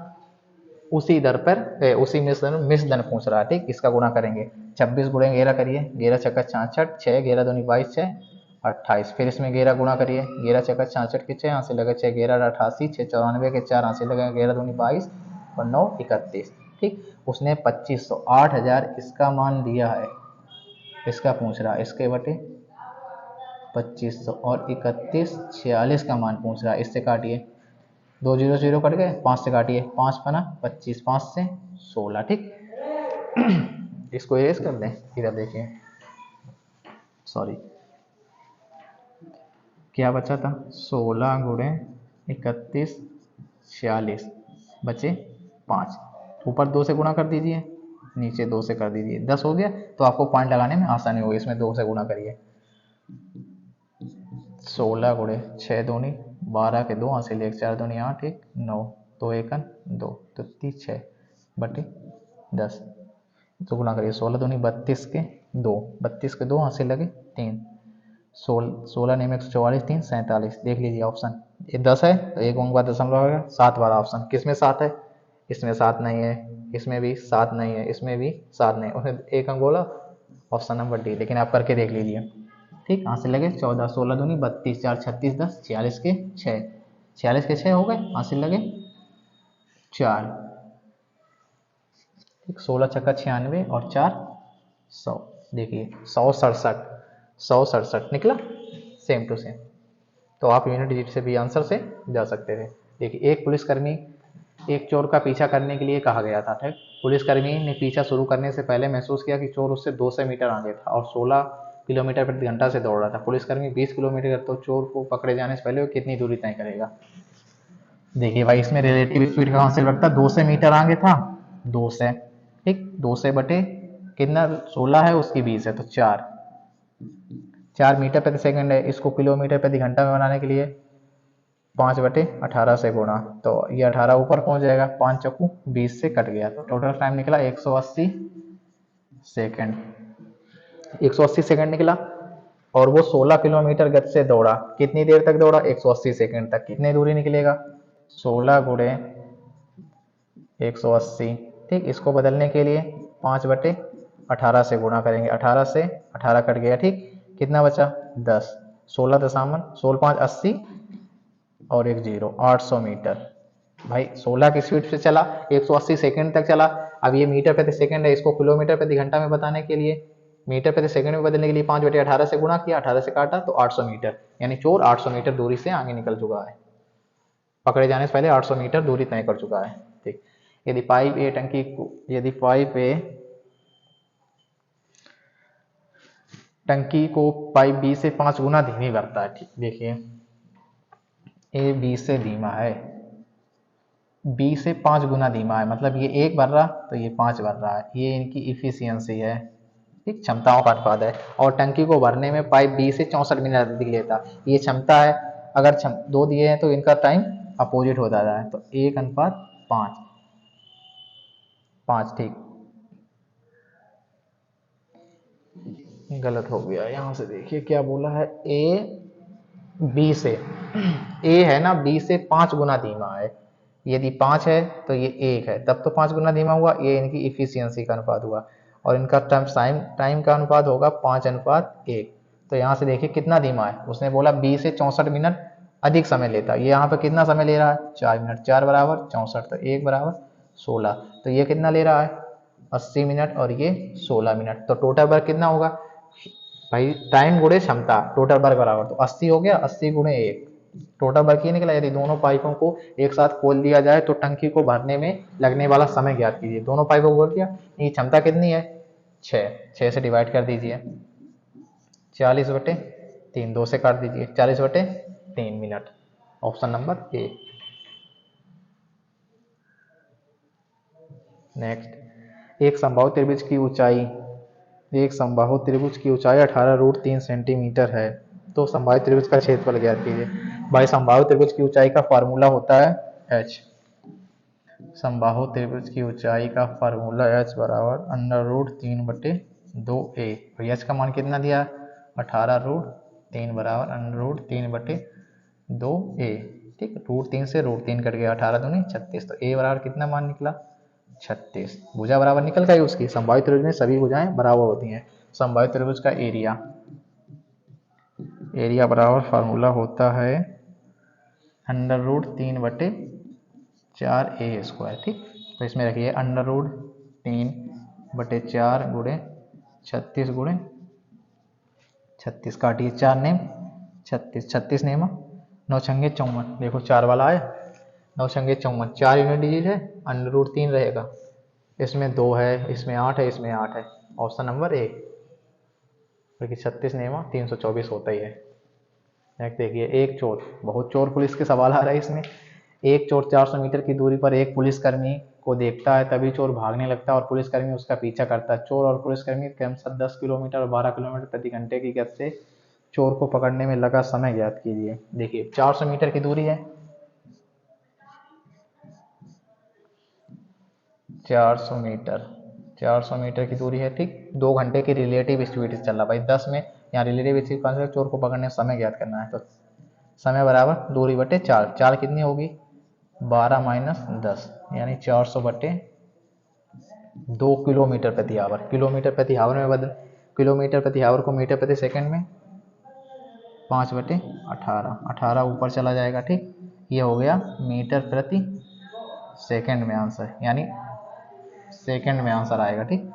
उसी दर पर उसी मिश्रधन पूछ रहा है, ठीक। इसका गुणा करेंगे 26 गुणे 11 करिए, 11 छक्का 66, 6 11 दूनी 22, 6 28। फिर इसमें 11 गुणा करिए, 11 छक्का 66 के 6 यहाँ से लगे 6 11 88, 6 94 के 4 यहाँ से लगे 11 दूनी 22 और 9 31, ठीक। उसने 2500 8,000 इसका मान दिया है, इसका पूछ रहा है, इसके बटे 2500 और 31 46 का मान पूछ रहा है। इससे काटिए 2 0 0 कट गए, 5 से काटिए 5 पना 25, 5 से 16, ठीक। इसको एरेज कर दें, इधर देखिए, सॉरी क्या बचा था 16 गुणे 31 46 बचे 5। ऊपर 2 से गुणा कर दीजिए, नीचे 2 से कर दीजिए, 10 हो गया। तो आपको पॉइंट लगाने में आसानी होगी, इसमें 2 से गुणा करिए। 16 गुणे 6 दूनी 12 के 2 हासिल 1 4 दूनी 8 1 9 2 1 2 तो 30 6 बटे 10। तो गुणा करिए 16 दूनी 32 के 2, 32 के 2 हासिल लगे 3, 16 ने 144 3 47। देख लीजिए ऑप्शन, ये 10 है तो एक अंक बाद दशमलव होगा। 7 वाला ऑप्शन किसमें 7 है, इसमें 7 नहीं है, इसमें भी 7 नहीं है, इसमें भी 7 नहीं। उसने एक अंक बोला, ऑप्शन नंबर डी। लेकिन आप करके देख लीजिए, ठीक। यहाँ से लगे 14, 16 दूनी 32, 4 36 10, 46 के 6, 46 के 6 हो गए, यहाँ से लगे 4, ठीक। 16 छक्का 96 और 4 100। देखिए 167 निकला, सेम टू सेम। तो आप यूनिट डिजिट से भी आंसर से जा सकते थे। देखिए एक पुलिसकर्मी एक चोर का पीछा करने के लिए कहा गया था, ठीक। पुलिसकर्मी ने पीछा शुरू करने से पहले महसूस किया कि चोर उससे 200 मीटर आगे था और 16 किलोमीटर प्रति घंटा से दौड़ रहा था। पुलिसकर्मी 20 किलोमीटर, तो चोर को पकड़े जाने से पहले वो कितनी दूरी तय करेगा। देखिए भाई इसमें रिलेटिव स्पीड का कॉन्सेप्ट रखता, 200 मीटर आगे था 200, ठीक। 200 बटे कितना 16 है उसकी 20 है तो 4 मीटर प्रति सेकंड है। इसको किलोमीटर प्रति घंटा में बनाने के लिए 5/18 से गुणा, तो ये 18 ऊपर पहुंच जाएगा, 5 चक्कू 20 से कट गया, तो टोटल टाइम निकला 180 सेकंड। 180 सेकंड निकला और वो 16 किलोमीटर गति से दौड़ा। कितनी देर तक दौड़ा 180 सेकंड तक। कितनी दूरी निकलेगा 16 गुणे 180, ठीक। इसको बदलने के लिए 5/18 से गुणा करेंगे, 18 से 18 कट गया, ठीक। कितना बचा 10, 16 दशामन 16 5 80 और 1 0 800 मीटर। भाई 16 की स्पीड से चला 180 सेकंड तक चला। अब ये मीटर प्रति सेकंड है, इसको किलोमीटर प्रति घंटा में बताने के लिए मीटर प्रति सेकंड में बदलने के लिए 5/18 से गुणा किया, 18 से काटा तो 800 मीटर, यानी चोर 800 मीटर दूरी से आगे निकल चुका है। पकड़े जाने से पहले 800 मीटर दूरी तय कर चुका है, ठीक। यदि पाइप ए टंकी को यदि पाइप ए टंकी को पाइप बी से 5 गुना धीमी करता है, ठीक। देखिए ए बी से धीमा है, बी से 5 गुना धीमा है, मतलब ये 1 भर रहा तो ये 5 भर रहा है। ये इनकी इफिशियंसी है, ठीक, क्षमताओं का अनुपात है। और टंकी को भरने में पाइप बी से 64 मिनट अधिक लेता, ये क्षमता है। अगर 2 दिए हैं तो इनका टाइम अपोजिट हो जाता है, तो 1:5 5, ठीक। गलत हो गया, यहाँ से देखिए क्या बोला है, ए बी से ए है ना बी से 5 गुना धीमा है। यदि 5 है तो ये 1 है, तब तो 5 गुना धीमा हुआ। ये इनकी इफिशियंसी का अनुपात हुआ और इनका टाइम का अनुपात होगा 5:1। तो यहाँ से देखिए कितना धीमा है, उसने बोला बी से 64 मिनट अधिक समय लेता है। ये यहाँ पे कितना समय ले रहा है, 4 मिनट, 4 बराबर 64, तो 1 बराबर 16। तो ये कितना ले रहा है, 80 मिनट, और ये 16 मिनट। तो टोटल वर्क कितना होगा भाई, टाइम गुणे क्षमता, टोटल वर्क बराबर, तो 80 हो गया, 80 गुणे 1, टोटल वर्क ये निकला। यदि दोनों पाइपों को एक साथ खोल दिया जाए तो टंकी को भरने में लगने वाला समय ज्ञात कीजिए। दोनों पाइपों को खोल दिया, ये क्षमता कितनी है, 6 से डिवाइड कर दीजिए, 40/3, 2 से काट दीजिए, 40/3 minute. Option number A. Next, एक समबाहु त्रिभुज की ऊंचाई 18√3 सेंटीमीटर है, तो समबाहु त्रिभुज का क्षेत्रफल ज्ञात कीजिए। भाई समबाहु त्रिभुज की ऊंचाई का फॉर्मूला होता है h। समबाहु त्रिभुज की ऊंचाई का फॉर्मूला h बराबर √3/2a। तो h का मान कितना दिया, 18√3 बराबर √3/2a। ठीक, √3 से √3 कट गया, 18 दूनी 36, तो a बराबर कितना मान निकला, 36। भुजा बराबर निकल गई उसकी। समबाहु त्रिभुज में सभी भुजाएं बराबर होती हैं। समबाहु त्रिभुज का एरिया बराबर फार्मूला होता है √3/4a²। ठीक, तो इसमें रखिए √3/4 गुणे 36 गुणे 36, काटिए 4 नेम 36, 36 नेम 9 छंगे 54, देखो 4 वाला है, 9 छंगे 54, 4 यूनिट डिजिट है, √3 रहेगा, इसमें 2 है, इसमें 8 है, इसमें 8 है। ऑप्शन नंबर ए, क्योंकि 36 नेमा 324 होता ही है। नेक्स्ट देखिए, एक चोर, बहुत चोर पुलिस के सवाल आ रहा है इसमें। एक चोर 400 मीटर की दूरी पर एक पुलिसकर्मी को देखता है, तभी चोर भागने लगता है और पुलिसकर्मी उसका पीछा करता है। चोर और पुलिसकर्मी क्रमशः 10 किलोमीटर और 12 किलोमीटर प्रति घंटे की गति से चोर को पकड़ने में लगा समय ज्ञात कीजिए। देखिए 400 मीटर की दूरी है, 400 मीटर, 400 मीटर की दूरी है। ठीक, 2 घंटे की रिलेटिव स्पीड से चल रहा। भाई 10 में यहाँ रिलेटिव स्पीड कौन, चोर को पकड़ने में समय ज्ञात करना है, तो समय बराबर दूरी बटे 4, 4 कितनी होगी, 12 माइनस 10, यानी 400/2 किलोमीटर प्रति आवर। किलोमीटर प्रति आवर में बदल, किलोमीटर प्रति आवर को मीटर प्रति सेकंड में 5/18, 18 ऊपर चला जाएगा। ठीक, ये हो गया मीटर प्रति सेकंड में आंसर, यानी सेकंड में आंसर आएगा। ठीक,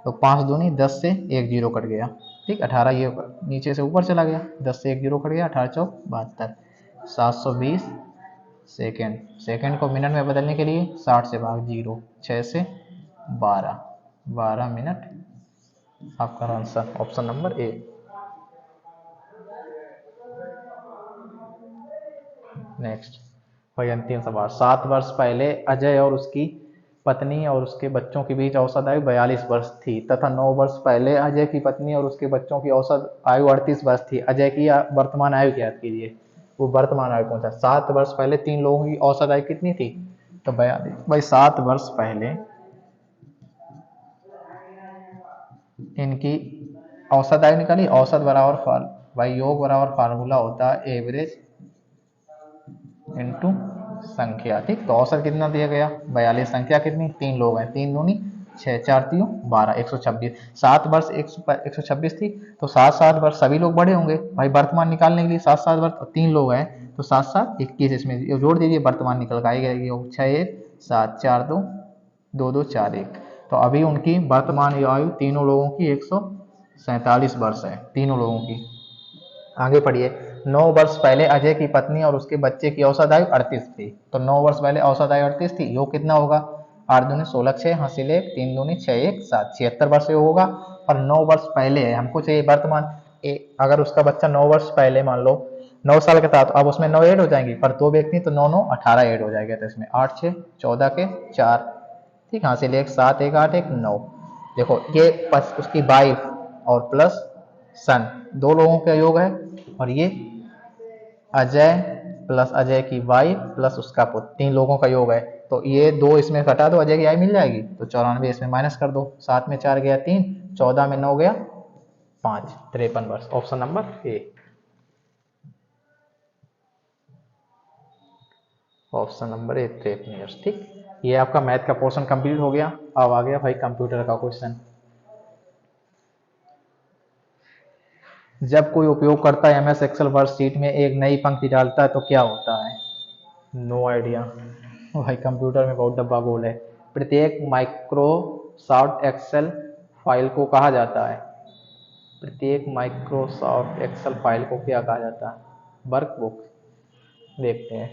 तो 5 दूनी 10 से 1 जीरो कट गया। ठीक, 18 ये नीचे से ऊपर चला गया, 10 से 1 जीरो कट गया, 18 चौक 72, 720 सेकेंड। सेकेंड को मिनट में बदलने के लिए 60 से भाग 0, 6 से 12, 12 मिनट आपका answer. Option number A. Next, भाई अंतिम सवाल। 7 वर्ष पहले अजय और उसकी पत्नी और उसके बच्चों के बीच औसत आयु 42 वर्ष थी, तथा 9 वर्ष पहले अजय की पत्नी और उसके बच्चों की औसत आयु 38 वर्ष थी। अजय की वर्तमान आयु ज्ञात कीजिए। वो वर्तमान आयु कौन सा, 7 वर्ष पहले तीन लोगों की औसत आयु कितनी थी, तो 42। भाई 7 वर्ष पहले इनकी औसत आयु निकाली, औसत बराबर भाई योग बराबर फार्मूला होता है एवरेज इंटू संख्या। ठीक, तो औसत कितना दिया गया, 42, संख्या कितनी, 3 लोग हैं, 3 दूनी 6, 4 3 12, 126। 7 वर्ष 126 थी, तो 7 वर्ष सभी लोग बड़े होंगे। भाई वर्तमान निकालने के लिए 7 वर्ष, 3 लोग हैं तो 7 21, इसमें जोड़ दीजिए, वर्तमान निकल कर आएगी 6 1 7 4 2 2 2 4 1। तो अभी उनकी वर्तमान आयु तीनों लोगों की 147 वर्ष है, तीनों लोगों की। आगे पढ़िए। 9 वर्ष पहले अजय की पत्नी और उसके बच्चे की औसत आयु 38 थी, तो 9 वर्ष पहले औसत आयु 38 थी, योग कितना होगा, 8 दूनी 16, 6 हासिल 1, 3 दूनी 6 1 7, 76 वर्ष योग होगा। और 9 वर्ष पहले है, हमको चाहिए वर्तमान। अगर उसका बच्चा 9 वर्ष पहले मान लो 9 साल का था, तो अब उसमें 9 ऐड हो जाएंगी, पर 2 व्यक्ति तो 9 9 18 ऐड हो जाएगा, तो इसमें 8 6 14 के 4। ठीक, हासिल 1 7 1 8 1 9। देखो ये उसकी वाइफ और प्लस सन, 2 लोगों का योग है, और ये अजय प्लस अजय की वाइफ प्लस उसका पुत्र, 3 लोगों का योग है। तो ये 2 इसमें घटा दो, अजय की आयु मिल जाएगी, तो 94 इसमें माइनस कर दो, 7 में 4 गया 3, 14 में 9 गया 5, 53 वर्ष। ऑप्शन नंबर ए। ऑप्शन नंबर ए 53 ईयर्स। ठीक, ये आपका मैथ का पोर्शन कंप्लीट हो गया। अब आ गया भाई कंप्यूटर का क्वेश्चन। जब कोई उपयोगकर्ता MS एक्सेल वर्कशीट में एक नई पंक्ति डालता है तो क्या होता है? No idea. भाई कंप्यूटर में बहुत डब्बा गोल है। प्रत्येक माइक्रोसॉफ्ट एक्सेल फाइल को कहा जाता है? प्रत्येक माइक्रोसॉफ्ट एक्सेल फाइल को क्या कहा जाता है? वर्कबुक। देखते हैं।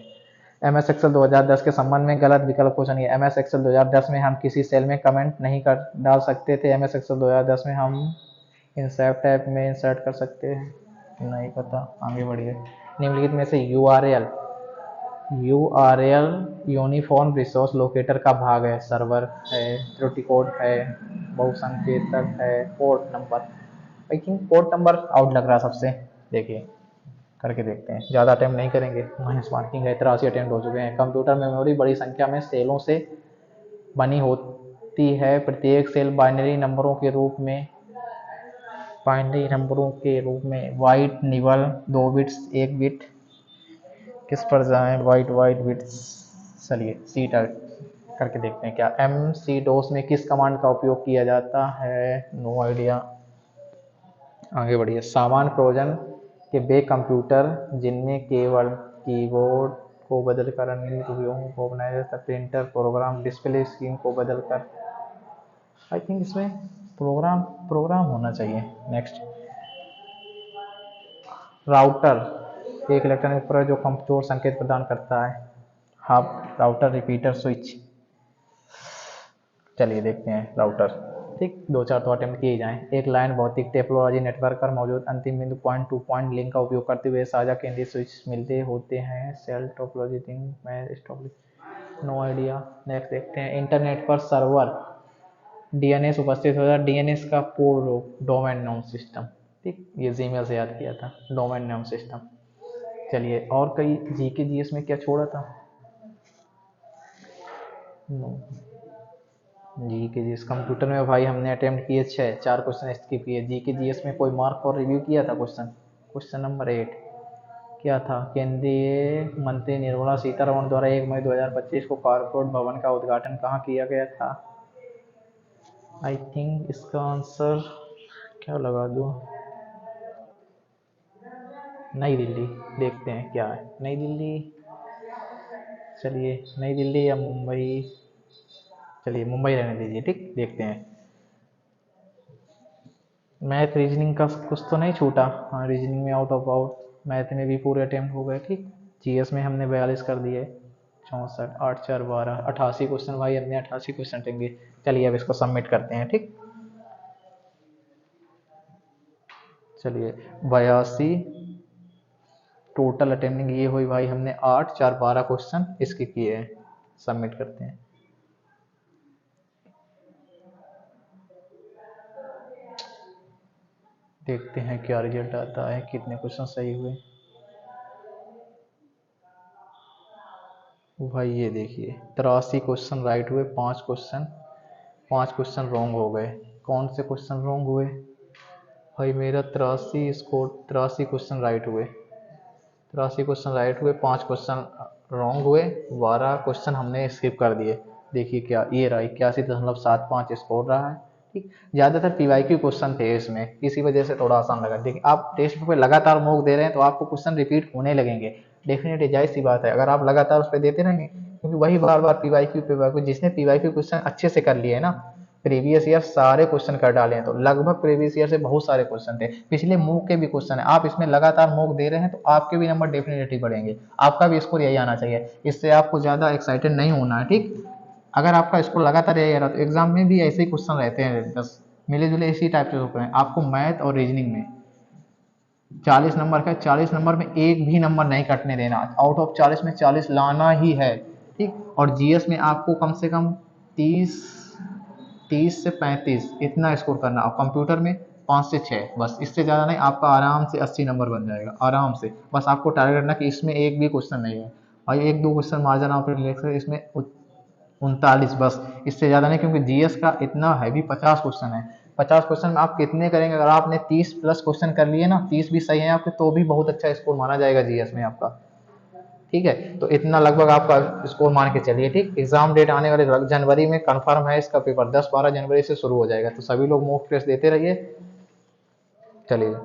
MS एक्सेल 2010 के संबंध में गलत विकल्प को चुनिए। MS एक्सेल 2010 में हम किसी सेल में कमेंट नहीं कर डाल सकते थे। MS एक्सेल 2010 में हम इंसर्ट टैब में इंसर्ट कर सकते हैं? नहीं पता, आगे बढ़िए। निम्नलिखित में से URL यूनिफॉर्म रिसोर्स लोकेटर का भाग है? सर्वर है, त्रुटि कोड है, बहुसंकेतक है, port number. I think port number out लग रहा है सबसे। देखिए करके देखते हैं, ज़्यादा अटेम्प्ट नहीं करेंगे। माइनस मार्किंग है, 83 अटेम्प्ट हो चुके हैं। कंप्यूटर मेमोरी बड़ी संख्या में सेलों से बनी होती है। प्रत्येक सेल बाइनरी नंबरों के रूप में वाइट निबल 2 बिट्स 1 बिट किस पर जाएं? White white bits. चलिए सी टाइप करके देखते हैं। क्या MC डोस में किस कमांड का उपयोग किया जाता है? नो आइडिया, आगे बढ़िए। सामान्य प्रयोजन के वे कंप्यूटर जिनमें केवल कीबोर्ड को बदलकर अन्य उपयोगों को बनाया जाता है? प्रिंटर, प्रोग्राम, डिस्प्ले स्क्रीन को बदलकर। आई थिंक इसमें प्रोग्राम प्रोग्राम होना चाहिए। नेक्स्ट। राउटर एक इलेक्ट्रॉनिक उपकरण जो कमजोर संकेत प्रदान करता है? Hub, router, repeater, switch. चलिए देखते हैं राउटर। ठीक, 2-4 तो अटेम्प्ट किए जाएं। एक लाइन भौतिक टोपोलॉजी नेटवर्क पर मौजूद अंतिम बिंदु पॉइंट टू पॉइंट लिंक का उपयोग करते हुए साझा केंद्रीय स्विच मिलते होते हैं? Cell topology, ring, mesh topology. No idea. Next देखते हैं। इंटरनेट पर सर्वर DNS उपस्थित होता है। DNS का पूर्ण रूप? Domain name system. ठीक, ये जीमेल से याद किया था, डोमेन नेम सिस्टम। चलिए, और कई GK GS में क्या छोड़ा था? नो। GK GS कंप्यूटर में भाई हमने अटेम्प्ट किए 6, 4 क्वेश्चन स्किप किए। GK GS में कोई मार्क और रिव्यू किया था क्वेश्चन? क्वेश्चन नंबर 8 क्या था? केंद्रीय मंत्री निर्मला सीतारमण द्वारा 1 मई 2025 को कॉर्पोरेट भवन का उद्घाटन कहाँ किया गया था? आई थिंक इसका आंसर क्या लगा दूँ? नई दिल्ली। देखते हैं क्या है। नई दिल्ली। चलिए नई दिल्ली या मुंबई। चलिए मुंबई रहने दीजिए। ठीक, देखते हैं। मैथ रीजनिंग का कुछ तो नहीं छूटा? हाँ, रीजनिंग में आउट ऑफ आउट। मैथ में भी पूरे अटेम्प्ट हो गए। ठीक, GS में हमने 42 कर दिए। 64, 8 4 12, 88 क्वेश्चन भाई हमने 88 क्वेश्चन देंगे। चलिए अब इसको सबमिट करते हैं। ठीक, चलिए 82 टोटल अटेम्प्टिंग ये हुई भाई हमने 8 4 12 क्वेश्चन इसके किए हैं। सबमिट करते हैं। देखते हैं क्या रिजल्ट आता है, कितने क्वेश्चन सही हुए। भाई ये देखिए 83 क्वेश्चन राइट हुए, 5 क्वेश्चन रॉन्ग हो गए। कौन से क्वेश्चन रॉन्ग हुए? भाई मेरा 83 क्वेश्चन राइट हुए, 5 क्वेश्चन रॉन्ग हुए, 12 क्वेश्चन हमने स्किप कर दिए। देखिए क्या ये रहा 81.75 स्कोर रहा है। ठीक, ज़्यादातर PYQ क्वेश्चन थे इसमें, इसी वजह से थोड़ा आसान लगा। देखिए आप टेस्ट पे लगातार मॉक दे रहे हैं तो आपको क्वेश्चन रिपीट होने लगेंगे। डेफिनेटली जाहिर सी बात है, अगर आप लगातार उस पर देते रहेंगे क्योंकि वही बार बार PYQ जिसने PYQ क्वेश्चन अच्छे से कर लिए है ना, प्रीवियस ईयर सारे क्वेश्चन कर डाले हैं, तो लगभग प्रीवियस ईयर से बहुत सारे क्वेश्चन थे, पिछले मूक के भी क्वेश्चन है। आप इसमें लगातार मूक दे रहे हैं तो आपके भी नंबर डेफिनेटली बढ़ेंगे, आपका भी स्कोर यही आना चाहिए। इससे आपको ज़्यादा एक्साइटेड नहीं होना है। ठीक, अगर आपका स्कोर लगातार यही आ रहा तो एग्जाम में भी ऐसे ही क्वेश्चन रहते हैं, बस मिले जुले इसी टाइप के होते हैं। आपको मैथ और रीजनिंग में 40 नंबर का, 40 नंबर में एक भी नंबर नहीं कटने देना, आउट ऑफ 40 में 40 लाना ही है। ठीक, और GS में आपको कम से कम 30 से 35 इतना स्कोर करना, और कंप्यूटर में 5 से 6, बस इससे ज़्यादा नहीं। आपका आराम से 80 नंबर बन जाएगा आराम से। बस आपको टारगेट रखना कि इसमें एक भी क्वेश्चन नहीं है, और 1-2 क्वेश्चन मार्जिन आप रिलैक्स करें, इसमें 39, बस इससे ज़्यादा नहीं, क्योंकि GS का इतना हैवी 50 क्वेश्चन है। 50 क्वेश्चन में आप कितने करेंगे? अगर आपने 30 प्लस क्वेश्चन कर लिए ना, 30 भी सही है आपके, तो भी बहुत अच्छा स्कोर माना जाएगा GS में आपका। ठीक है, तो इतना लगभग आपका स्कोर मान के चलिए। ठीक, एग्जाम डेट आने वाले जनवरी में कंफर्म है, इसका पेपर 10-12 जनवरी से शुरू हो जाएगा, तो सभी लोग मॉक टेस्ट देते रहिए। चलिए।